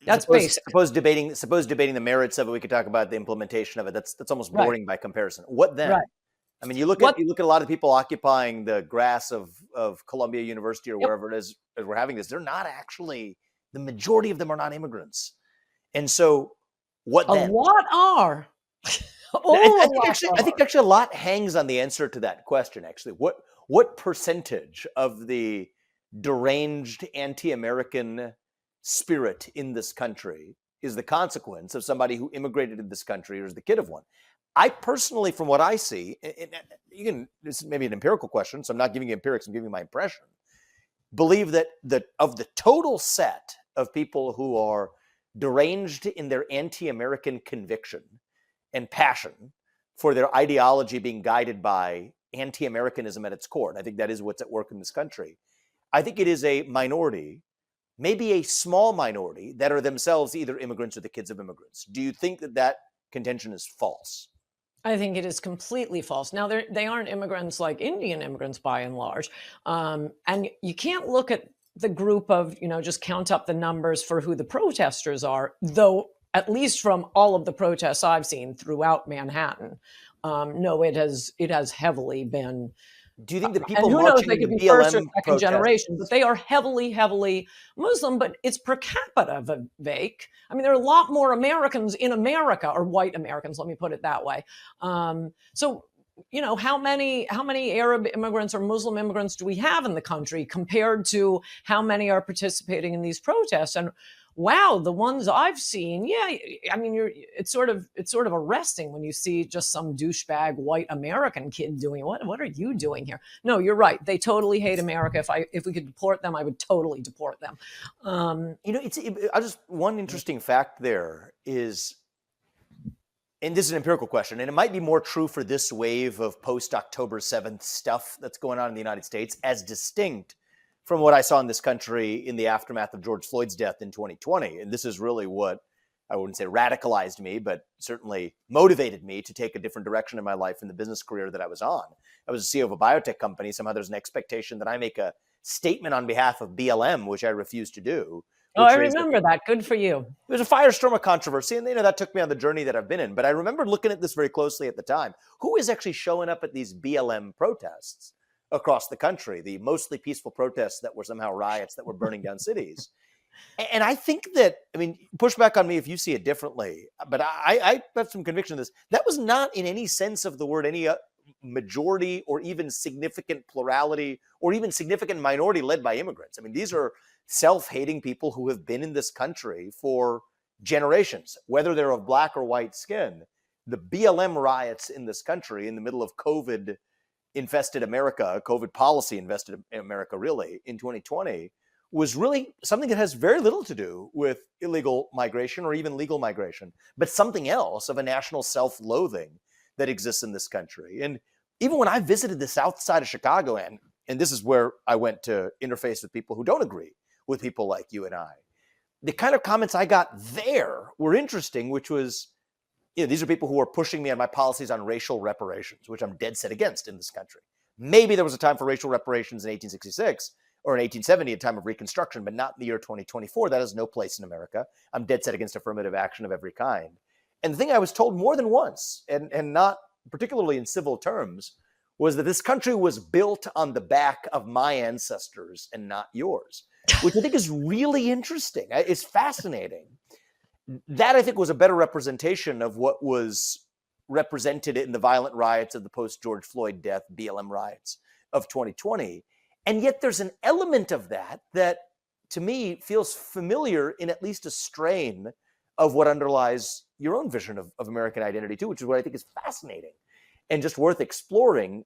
Speaker 2: That's basic.
Speaker 1: Suppose debating the merits of it, we could talk about the implementation of it. That's almost boring by comparison. What then?
Speaker 2: Right.
Speaker 1: I mean, you look
Speaker 2: What?
Speaker 1: at a lot of people occupying the grass of Columbia University or
Speaker 2: Yep.
Speaker 1: wherever it is as we're having this. They're not actually, the majority of them are not immigrants. And so what
Speaker 2: A
Speaker 1: then?
Speaker 2: lot are.
Speaker 1: I
Speaker 2: Oh, a
Speaker 1: think
Speaker 2: lot
Speaker 1: actually,
Speaker 2: are.
Speaker 1: a lot hangs on the answer to that question. Actually, what percentage of the deranged anti-American spirit in this country is the consequence of somebody who immigrated to this country or is the kid of one? I personally, from what I see, this is maybe an empirical question, so I'm not giving you empirics, I'm giving you my impression, believe that of the total set of people who are deranged in their anti-American conviction and passion for their ideology being guided by anti-Americanism at its core, and I think that is what's at work in this country, I think it is a minority, maybe a small minority, that are themselves either immigrants or the kids of immigrants. Do you think that contention is false?
Speaker 2: I think it is completely false. Now, they aren't immigrants like Indian immigrants by and large. And you can't look at the group of, just count up the numbers for who the protesters are, though, at least from all of the protests I've seen throughout Manhattan. No, it has heavily been.
Speaker 1: Do you think the
Speaker 2: And
Speaker 1: people
Speaker 2: who knows,
Speaker 1: marching
Speaker 2: they
Speaker 1: in the
Speaker 2: could be first or
Speaker 1: BLM
Speaker 2: second
Speaker 1: protests?
Speaker 2: generation, but they are heavily, heavily Muslim, but it's per capita, Vivek. I mean, there are a lot more Americans in America, or white Americans, let me put it that way. So, how many Arab immigrants or Muslim immigrants do we have in the country compared to how many are participating in these protests? And wow, the ones I've seen, yeah, I mean, it's sort of arresting when you see just some douchebag white American kid doing what are you doing here? No, you're right. They totally hate America. If we could deport them, I would totally deport them.
Speaker 1: I just, one interesting fact there is, and this is an empirical question, and it might be more true for this wave of post-October 7th stuff that's going on in the United States, as distinct from what I saw in this country in the aftermath of George Floyd's death in 2020. And this is really what, I wouldn't say radicalized me, but certainly motivated me to take a different direction in my life in the business career that I was on. I was a CEO of a biotech company. Somehow there's an expectation that I make a statement on behalf of BLM, which I refused to do.
Speaker 2: Oh, I remember that. Good for you.
Speaker 1: It was a firestorm of controversy, and that took me on the journey that I've been in. But I remember looking at this very closely at the time. Who is actually showing up at these BLM protests across the country, the mostly peaceful protests that were somehow riots that were burning down cities? And I think that, I mean, push back on me if you see it differently, but I have some conviction in this. That was not in any sense of the word any majority or even significant plurality or even significant minority led by immigrants. I mean, these are self-hating people who have been in this country for generations, whether they're of black or white skin. The BLM riots in this country in the middle of COVID-infested America, COVID policy-infested America, really, in 2020, was really something that has very little to do with illegal migration or even legal migration, but something else of a national self-loathing that exists in this country. And even when I visited the south side of Chicago, and this is where I went to interface with people who don't agree with people like you and I, the kind of comments I got there were interesting, which was, these are people who are pushing me on my policies on racial reparations, which I'm dead set against in this country. Maybe there was a time for racial reparations in 1866 or in 1870, a time of Reconstruction, but not in the year 2024. That has no place in America. I'm dead set against affirmative action of every kind. And the thing I was told more than once, and not particularly in civil terms, was that this country was built on the back of my ancestors and not yours, which I think is really interesting. It's fascinating. That, I think, was a better representation of what was represented in the violent riots of the post-George Floyd death, BLM riots of 2020. And yet there's an element of that to me feels familiar in at least a strain of what underlies your own vision of American identity too, which is what I think is fascinating and just worth exploring.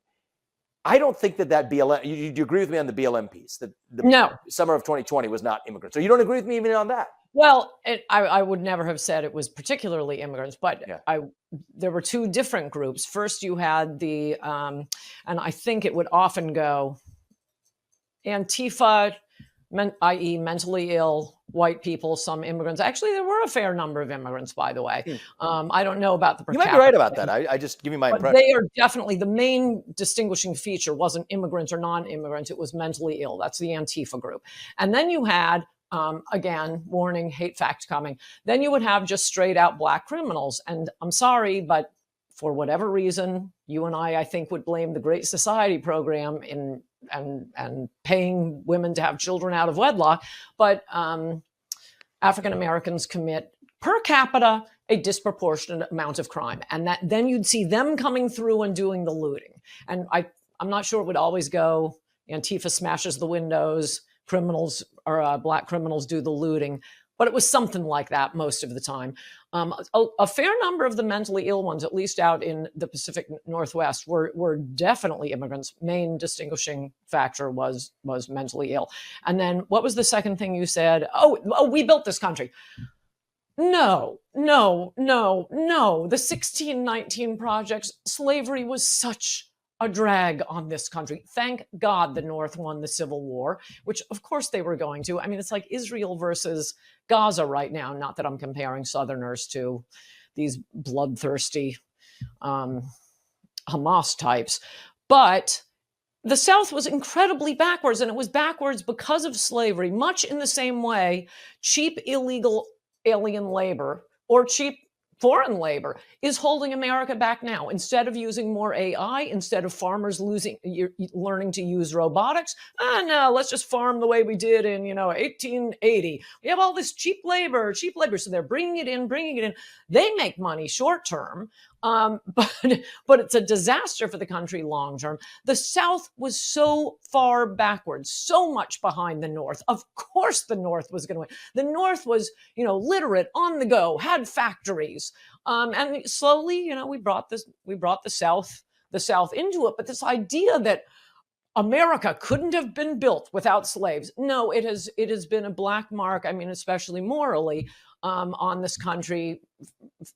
Speaker 1: I don't think that BLM, you agree with me on the BLM piece, that
Speaker 2: No.
Speaker 1: summer of 2020 was not immigrants. So you don't agree with me even on that?
Speaker 2: Well, I would never have said it was particularly immigrants, but
Speaker 1: yeah.
Speaker 2: There were two different groups. First, you had the, and I think it would often go Antifa, i.e. mentally ill white people, some immigrants. Actually, there were a fair number of immigrants, by the way. I don't know about the per capita.
Speaker 1: You might be right about that. I just give you my impression.
Speaker 2: They are definitely, the main distinguishing feature wasn't immigrants or non-immigrants. It was mentally ill. That's the Antifa group. And then you had, again, warning, hate fact coming. Then you would have just straight out black criminals. And I'm sorry, but for whatever reason, you and I think, would blame the Great Society program and paying women to have children out of wedlock. But African Americans commit per capita a disproportionate amount of crime. And that then you'd see them coming through and doing the looting. And I'm not sure it would always go, Antifa smashes the windows, criminals or black criminals do the looting. But it was something like that most of the time. A fair number of the mentally ill ones, at least out in the Pacific Northwest, were definitely immigrants. Main distinguishing factor was mentally ill. And then what was the second thing you said? Oh, we built this country. No. The 1619 projects, slavery was such a drag on this country. Thank God the North won the Civil War, which of course they were going to. I mean, it's like Israel versus Gaza right now. Not that I'm comparing Southerners to these bloodthirsty Hamas types, but the South was incredibly backwards, and it was backwards because of slavery, much in the same way cheap illegal alien labor or cheap foreign labor is holding America back now. Instead of using more AI, instead of farmers learning to use robotics, no, let's just farm the way we did in 1880. We have all this cheap labor. So they're bringing it in. They make money short term, but it's a disaster for the country long term. The South was so far backwards, so much behind the North. Of course, the North was going to win. The North was, literate, on the go, had factories, and slowly, we brought the South into it. But this idea that America couldn't have been built without slaves, no, it has been a black mark. I mean, especially morally, on this country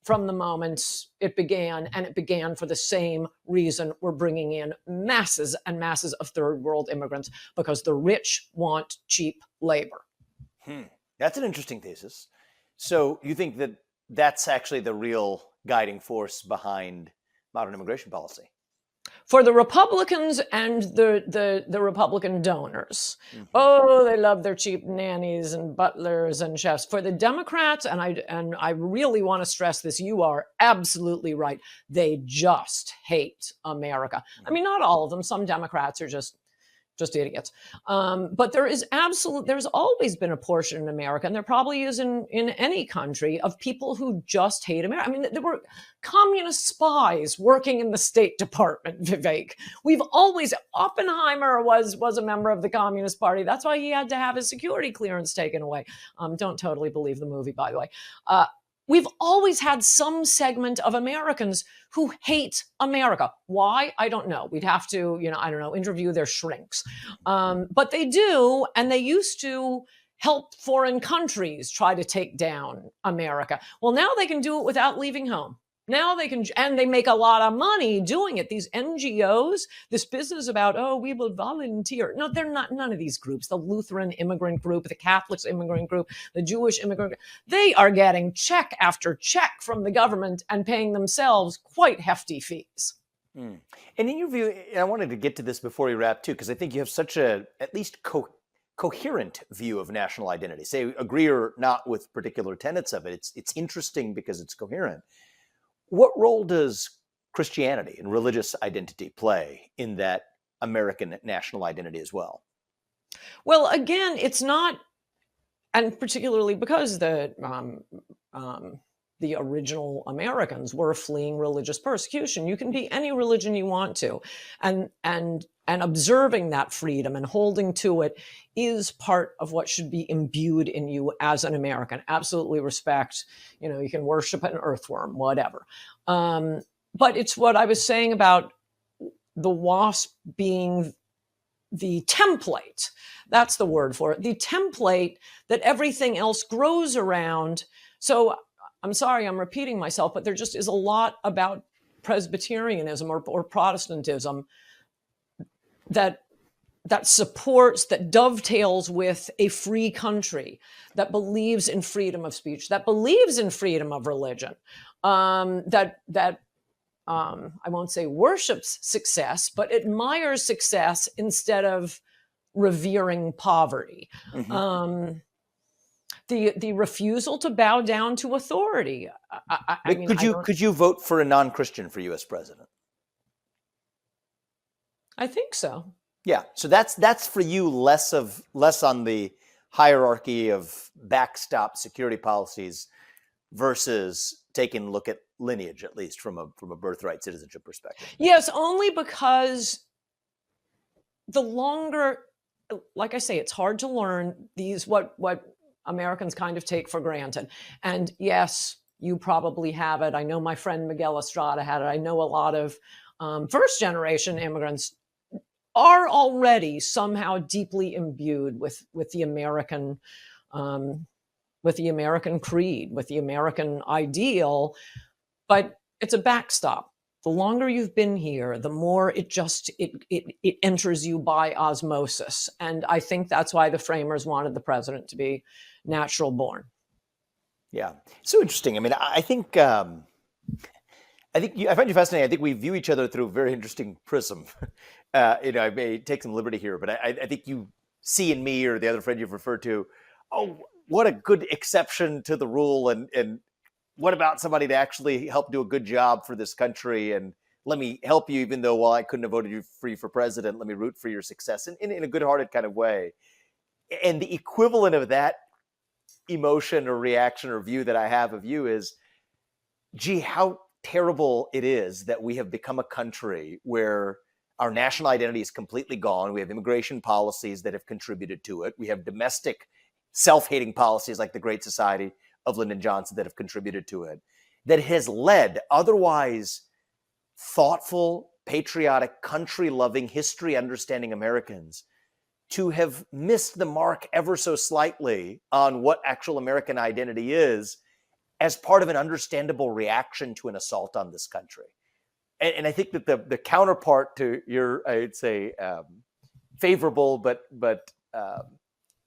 Speaker 2: from the moment it began, and it began for the same reason. We're bringing in masses and masses of third world immigrants because the rich want cheap labor.
Speaker 1: That's an interesting thesis. So you think that that's actually the real guiding force behind modern immigration policy?
Speaker 2: For the Republicans and the Republican donors. Mm-hmm. Oh, they love their cheap nannies and butlers and chefs. For the Democrats, and I really want to stress this, you are absolutely right. They just hate America. I mean, not all of them. Some Democrats are just idiots. But there's always been a portion in America, and there probably is in any country, of people who just hate America. I mean, there were communist spies working in the State Department, Vivek. Oppenheimer was a member of the Communist Party. That's why he had to have his security clearance taken away. Don't totally believe the movie, by the way. We've always had some segment of Americans who hate America. Why? I don't know. We'd have to, interview their shrinks. But they do, and they used to help foreign countries try to take down America. Well, now they can do it without leaving home. Now they can, and they make a lot of money doing it. These NGOs, this business about, we will volunteer. No, they're not, none of these groups, the Lutheran immigrant group, the Catholic immigrant group, the Jewish immigrant group, they are getting check after check from the government and paying themselves quite hefty fees.
Speaker 1: And in your view, I wanted to get to this before we wrap too, because I think you have such a, at least coherent view of national identity. Say, agree or not with particular tenets of it, it's interesting because it's coherent. What role does Christianity and religious identity play in that American national identity as well?
Speaker 2: Well, again, it's not, and particularly because the original Americans were fleeing religious persecution. You can be any religion you want to, and observing that freedom and holding to it is part of what should be imbued in you as an American. Absolutely respect, you can worship an earthworm, whatever. But it's what I was saying about the WASP being the template. That's the word for it. The template that everything else grows around. So I'm sorry, I'm repeating myself, but there just is a lot about Presbyterianism or Protestantism that supports, that dovetails with a free country, that believes in freedom of speech, that believes in freedom of religion, that I won't say worships success, but admires success instead of revering poverty. Mm-hmm. the refusal to bow down to authority. I mean,
Speaker 1: could you vote for a non-Christian for U.S. president?
Speaker 2: I think so.
Speaker 1: Yeah, so that's for you less on the hierarchy of backstop security policies versus taking a look at lineage, at least from a birthright citizenship perspective.
Speaker 2: Yes, only because the longer, like I say, it's hard to learn these what Americans kind of take for granted. And yes, you probably have it. I know my friend Miguel Estrada had it. I know a lot of first generation immigrants are already somehow deeply imbued with the American creed, with the American ideal, but it's a backstop. The longer you've been here, the more it enters you by osmosis. And I think that's why the framers wanted the president to be natural born.
Speaker 1: Yeah, so interesting. I mean, I find you fascinating. I think we view each other through a very interesting prism. I may take some liberty here, but I think you see in me or the other friend you've referred to, oh, what a good exception to the rule, and what about somebody to actually help do a good job for this country, and let me help you, even though, while I couldn't have voted for you for president, let me root for your success in a good-hearted kind of way. And the equivalent of that emotion or reaction or view that I have of you is, gee, how terrible it is that we have become a country where our national identity is completely gone. We have immigration policies that have contributed to it. We have domestic self-hating policies like the Great Society of Lyndon Johnson that have contributed to it, that has led otherwise thoughtful, patriotic, country-loving, history-understanding Americans to have missed the mark ever so slightly on what actual American identity is as part of an understandable reaction to an assault on this country. And I think that the counterpart to your, I'd say, favorable but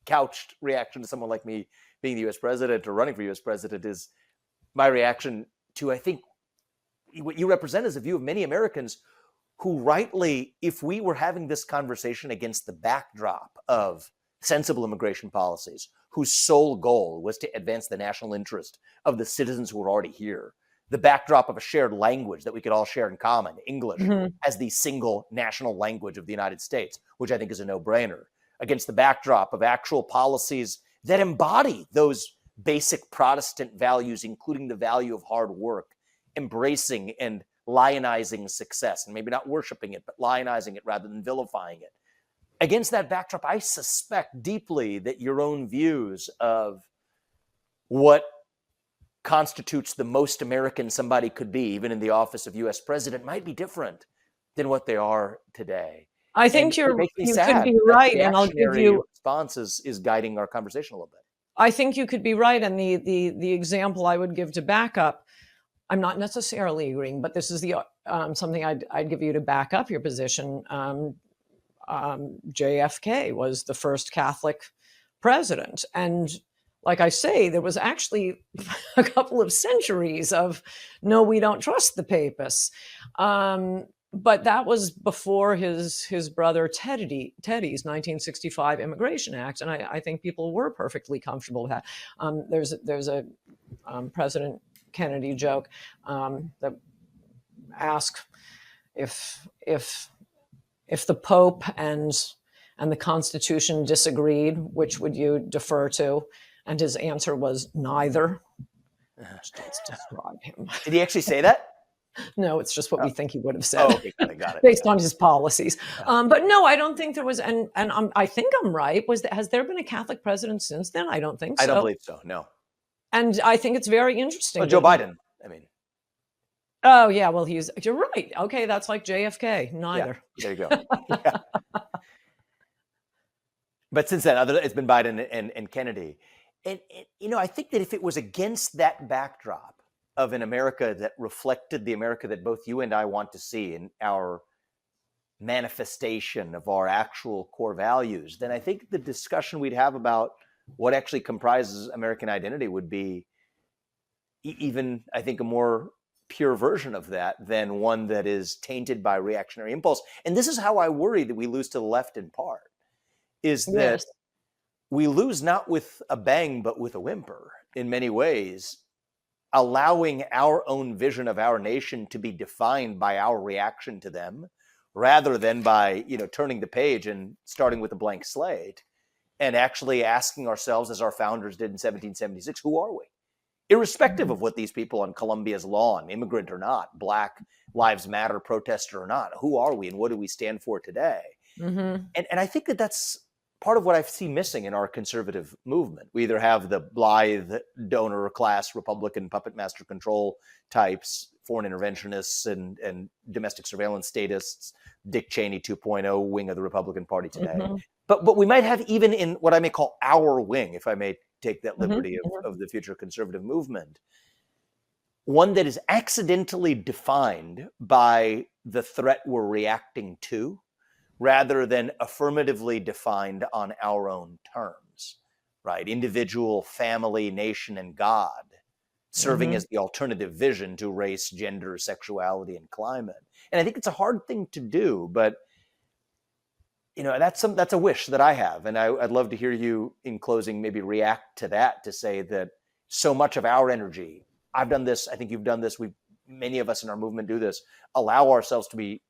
Speaker 1: couched reaction to someone like me being the U.S. president or running for U.S. president is my reaction to, I think, what you represent is a view of many Americans who rightly, if we were having this conversation against the backdrop of sensible immigration policies, whose sole goal was to advance the national interest of the citizens who were already here, the backdrop of a shared language that we could all share in common, English, as the single national language of the United States, which I think is a no-brainer, against the backdrop of actual policies that embody those basic Protestant values, including the value of hard work, embracing and lionizing success, and maybe not worshiping it, but lionizing it rather than vilifying it. Against that backdrop, I suspect deeply that your own views of what constitutes the most American somebody could be, even in the office of U.S. president, might be different than what they are today.
Speaker 2: I think you could be right, and I'll give you
Speaker 1: response is guiding our conversation a little bit.
Speaker 2: I think you could be right, and the example I would give to back up, I'm not necessarily agreeing, but this is the something I'd give you to back up your position. JFK was the first Catholic president, and like I say, there was actually a couple of centuries of no, we don't trust the papists. But that was before his brother Teddy's 1965 Immigration Act, and I think people were perfectly comfortable with that. There's a President Kennedy joke that asks if the Pope and the Constitution disagreed, which would you defer to? And his answer was neither. Let's describe him.
Speaker 1: Did he actually say that?
Speaker 2: No, it's just what we think he would have said.
Speaker 1: Oh, okay, got it.
Speaker 2: Based on his policies. But no, I don't think there was, and I think I'm right. Has there been a Catholic president since then? I don't think so.
Speaker 1: I don't believe so, no.
Speaker 2: And I think it's very interesting.
Speaker 1: Well, Joe Biden, I mean.
Speaker 2: Oh, yeah, well, you're right. Okay, that's like JFK, neither.
Speaker 1: Yeah, there you go. Yeah. But since then, it's been Biden and Kennedy. And, I think that if it was against that backdrop of an America that reflected the America that both you and I want to see in our manifestation of our actual core values, then I think the discussion we'd have about what actually comprises American identity would be even, I think, a more pure version of that than one that is tainted by reactionary impulse. And this is how I worry that we lose to the left in part, is that we lose not with a bang, but with a whimper in many ways, allowing our own vision of our nation to be defined by our reaction to them rather than by, turning the page and starting with a blank slate and actually asking ourselves, as our founders did in 1776, who are we? Irrespective of what these people on Columbia's lawn, immigrant or not, Black Lives Matter protester or not, who are we and what do we stand for today?
Speaker 2: Mm-hmm.
Speaker 1: And I think that that's part of what I see missing in our conservative movement. We either have the blithe donor class, Republican puppet master control types, foreign interventionists and domestic surveillance statists, Dick Cheney 2.0 wing of the Republican Party today.
Speaker 2: Mm-hmm.
Speaker 1: But we might have even in what I may call our wing, if I may take that
Speaker 2: Mm-hmm.
Speaker 1: liberty of the future conservative movement, one that is accidentally defined by the threat we're reacting to, rather than affirmatively defined on our own terms, right? Individual, family, nation, and God, serving
Speaker 2: Mm-hmm.
Speaker 1: as the alternative vision to race, gender, sexuality, and climate. And I think it's a hard thing to do, but that's a wish that I have. And I'd love to hear you in closing maybe react to that, to say that so much of our energy, I've done this, I think you've done this, many of us in our movement do this, allow ourselves to be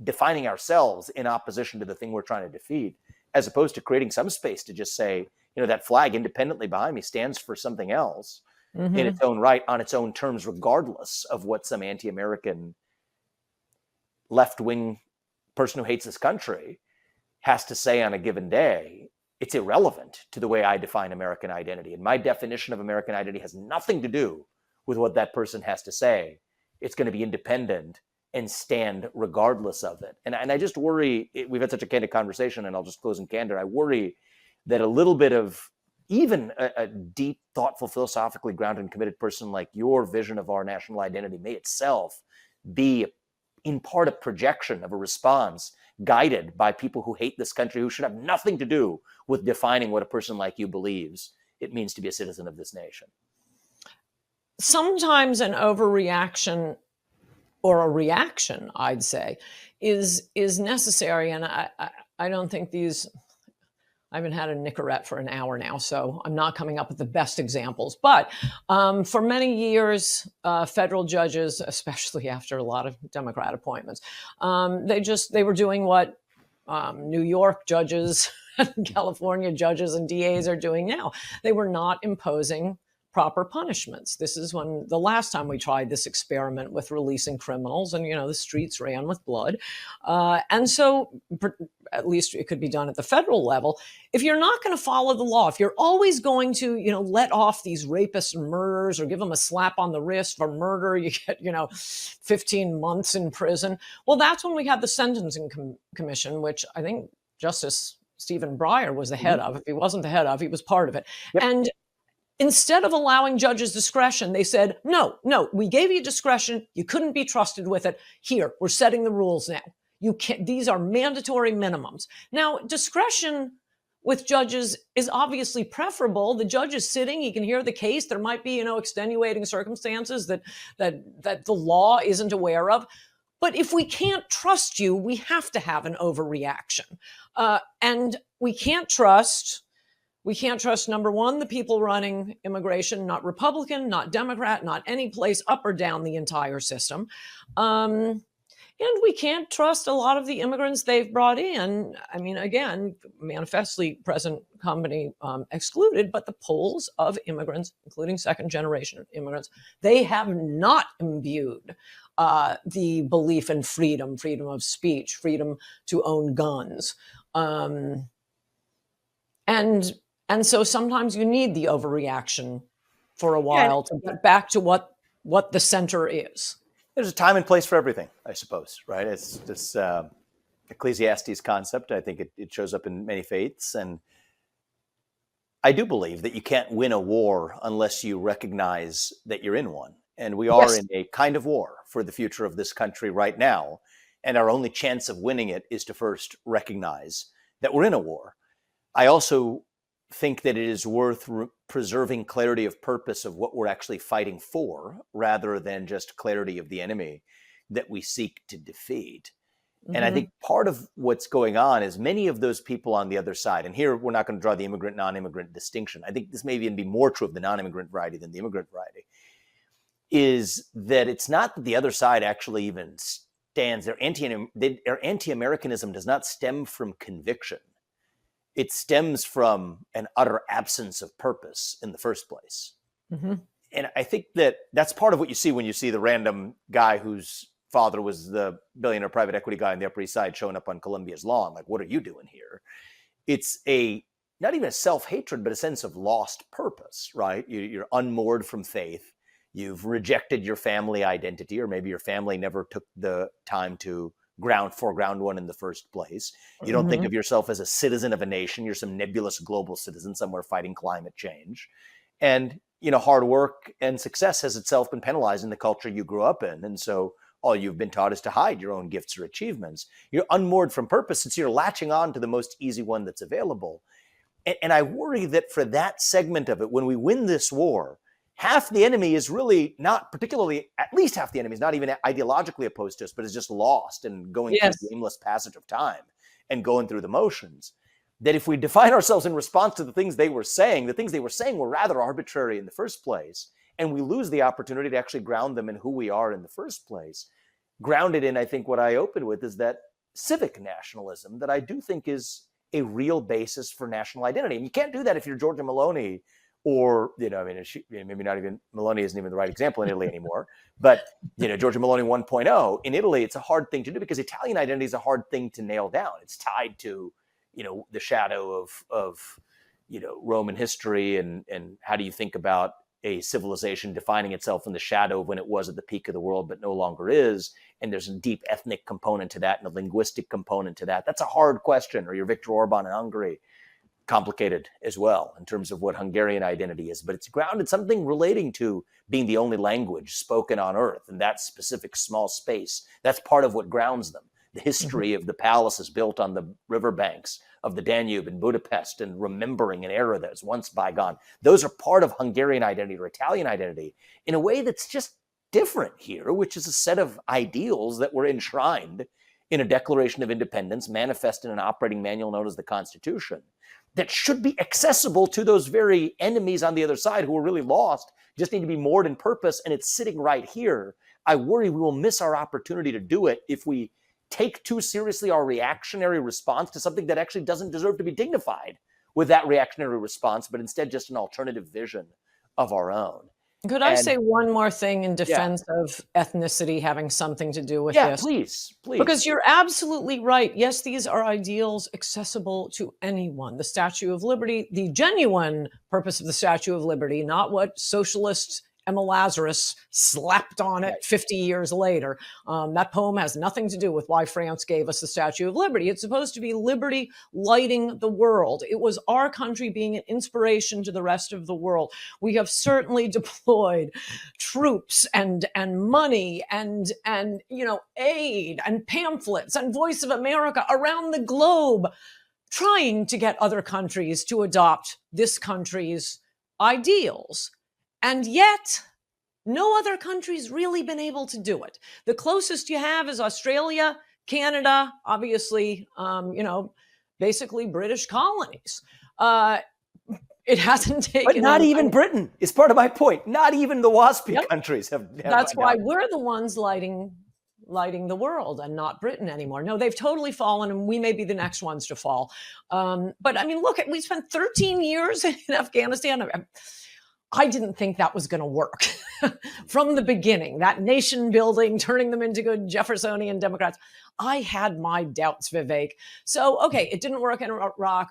Speaker 1: defining ourselves in opposition to the thing we're trying to defeat, as opposed to creating some space to just say, that flag independently behind me stands for something else
Speaker 2: Mm-hmm.
Speaker 1: in its own right, on its own terms, regardless of what some anti-American left-wing person who hates this country has to say on a given day. It's irrelevant to the way I define American identity. And my definition of American identity has nothing to do with what that person has to say. It's going to be independent and stand regardless of it. And I just worry, we've had such a candid conversation, and I'll just close in candor. I worry that a little bit of even a deep, thoughtful, philosophically grounded and committed person like your vision of our national identity may itself be in part a projection of a response guided by people who hate this country, who should have nothing to do with defining what a person like you believes it means to be a citizen of this nation.
Speaker 2: Sometimes an overreaction, or a reaction, I'd say, is necessary. And I don't think I haven't had a Nicorette for an hour now, so I'm not coming up with the best examples. But for many years, federal judges, especially after a lot of Democrat appointments, they were doing what New York judges, California judges, and DAs are doing now. They were not imposing proper punishments. This is when the last time we tried this experiment with releasing criminals, and the streets ran with blood. And so at least it could be done at the federal level. If you're not going to follow the law, if you're always going to, let off these rapists and murderers, or give them a slap on the wrist for murder, you get, 15 months in prison. Well, that's when we had the Sentencing Commission, which I think Justice Stephen Breyer was the head of. If he wasn't the head of, he was part of it.
Speaker 1: Yep.
Speaker 2: And instead of allowing judges discretion, they said, no, we gave you discretion. You couldn't be trusted with it. Here, we're setting the rules now. You can't, these are mandatory minimums. Now, discretion with judges is obviously preferable. The judge is sitting, he can hear the case. There might be, extenuating circumstances that the law isn't aware of. But if we can't trust you, we have to have an overreaction. And we can't trust, number one, the people running immigration, not Republican, not Democrat, not any place, up or down the entire system. And we can't trust a lot of the immigrants they've brought in. I mean, again, manifestly present company excluded, but the polls of immigrants, including second-generation immigrants, they have not imbued the belief in freedom of speech, freedom to own guns. And so sometimes you need the overreaction for a while to get back to what the center is.
Speaker 1: There's a time and place for everything, I suppose, right? It's this Ecclesiastes concept. I think it shows up in many faiths. And I do believe that you can't win a war unless you recognize that you're in one. And we are in a kind of war for the future of this country right now. And our only chance of winning it is to first recognize that we're in a war. I also think that it is worth preserving clarity of purpose of what we're actually fighting for, rather than just clarity of the enemy that we seek to defeat. And I think part of what's going on is many of those people on the other side, and here we're not going to draw the immigrant, non-immigrant distinction. I think this may even be more true of the non-immigrant variety than the immigrant variety, is that it's not that the other side actually even stands. Their anti-Americanism does not stem from conviction. It stems from an utter absence of purpose in the first place. And I think that that's part of what you see when you see the random guy whose father was the billionaire private equity guy on the Upper East Side showing up on Columbia's lawn. Like, what are you doing here? It's not even a self-hatred, but a sense of lost purpose, right? You're unmoored from faith. You've rejected your family identity, or maybe your family never took the time to foreground one in the first place. You don't think of yourself as a citizen of a nation. You're some nebulous global citizen somewhere fighting climate change. And, hard work and success has itself been penalized in the culture you grew up in. And so all you've been taught is to hide your own gifts or achievements. You're unmoored from purpose since you're latching on to the most easy one that's available. And I worry that for that segment of it, when we win this war, half the enemy is really not particularly, at least half the enemy is not even ideologically opposed to us, but is just lost and going through the aimless passage of time and going through the motions. That if we define ourselves in response to the things they were saying were rather arbitrary in the first place, and we lose the opportunity to actually ground them in who we are in the first place. Grounded in, I think, what I opened with is that civic nationalism that I do think is a real basis for national identity. And you can't do that if you're Giorgia Meloni or, maybe not even, Meloni isn't even the right example in Italy anymore, but, Giorgia Meloni 1.0. In Italy, it's a hard thing to do because Italian identity is a hard thing to nail down. It's tied to, the shadow of Roman history and how do you think about a civilization defining itself in the shadow of when it was at the peak of the world, but no longer is. And there's a deep ethnic component to that and a linguistic component to that. That's a hard question. Or your Viktor Orban in Hungary, complicated as well in terms of what Hungarian identity is. But it's grounded something relating to being the only language spoken on earth in that specific small space. That's part of what grounds them. The history of the palaces built on the riverbanks of the Danube in Budapest and remembering an era that was once bygone. Those are part of Hungarian identity or Italian identity in a way that's just different here, which is a set of ideals that were enshrined in a Declaration of Independence, manifested in an operating manual known as the Constitution, that should be accessible to those very enemies on the other side who are really lost, just need to be moored in purpose, and it's sitting right here. I worry we will miss our opportunity to do it if we take too seriously our reactionary response to something that actually doesn't deserve to be dignified with that reactionary response, but instead just an alternative vision of our own.
Speaker 2: Could I say one more thing in defense of ethnicity having something to do with this?
Speaker 1: Yeah, please.
Speaker 2: Because you're absolutely right. Yes, these are ideals accessible to anyone. The Statue of Liberty, the genuine purpose of the Statue of Liberty, not what socialists Emma Lazarus slapped on it 50 years later. That poem has nothing to do with why France gave us the Statue of Liberty. It's supposed to be liberty lighting the world. It was our country being an inspiration to the rest of the world. We have certainly deployed troops and money and aid and pamphlets and Voice of America around the globe, trying to get other countries to adopt this country's ideals. And yet, no other country's really been able to do it. The closest you have is Australia, Canada, obviously, basically British colonies. It hasn't taken...
Speaker 1: But not even Britain is part of my point. Not even the WASPy countries have...
Speaker 2: That's why we're the ones lighting the world and not Britain anymore. No, they've totally fallen, and we may be the next ones to fall. But I mean, look, we spent 13 years in Afghanistan. I didn't think that was going to work from the beginning. That nation building, turning them into good Jeffersonian Democrats. I had my doubts, Vivek. So, okay, it didn't work in Iraq.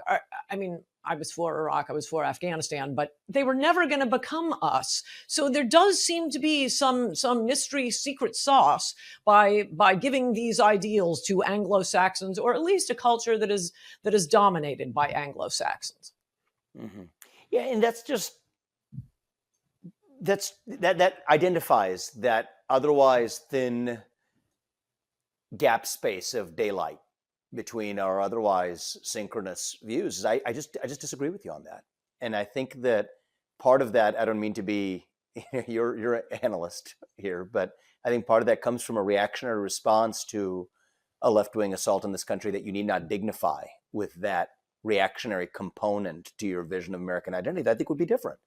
Speaker 2: I mean, I was for Iraq, I was for Afghanistan, but they were never going to become us. So there does seem to be some mystery secret sauce by giving these ideals to Anglo-Saxons, or at least a culture that is dominated by Anglo-Saxons.
Speaker 1: Mm-hmm. Yeah, and that identifies that otherwise thin gap space of daylight between our otherwise synchronous views. I just disagree with you on that. And I think that part of that, I don't mean to be, you're an analyst here, but I think part of that comes from a reactionary response to a left-wing assault in this country that you need not dignify with that reactionary component to your vision of American identity, that I think would be different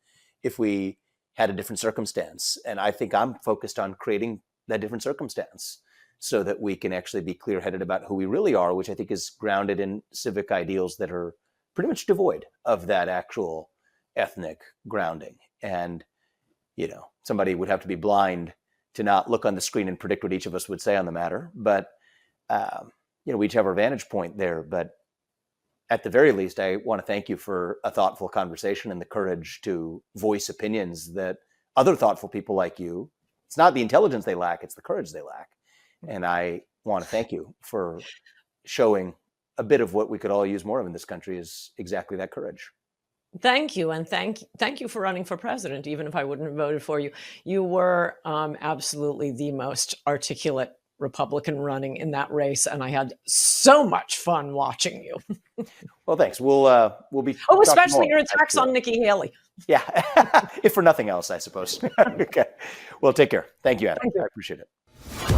Speaker 1: if we had a different circumstance. And I think I'm focused on creating that different circumstance so that we can actually be clear-headed about who we really are, which I think is grounded in civic ideals that are pretty much devoid of that actual ethnic grounding. And, you know, somebody would have to be blind to not look on the screen and predict what each of us would say on the matter. But, you know, we each have our vantage point there. But at the very least, I want to thank you for a thoughtful conversation and the courage to voice opinions that other thoughtful people like you, it's not the intelligence they lack, it's the courage they lack. And I want to thank you for showing a bit of what we could all use more of in this country is exactly that courage.
Speaker 2: Thank you. And thank you for running for president, even if I wouldn't have voted for you. You were absolutely the most articulate Republican running in that race. And I had so much fun watching you.
Speaker 1: Well, thanks. We'll be.
Speaker 2: Oh, especially your attacks on Nikki Haley.
Speaker 1: Yeah. If for nothing else, I suppose. Okay. Well, take care. Thank you, Adam. I appreciate it.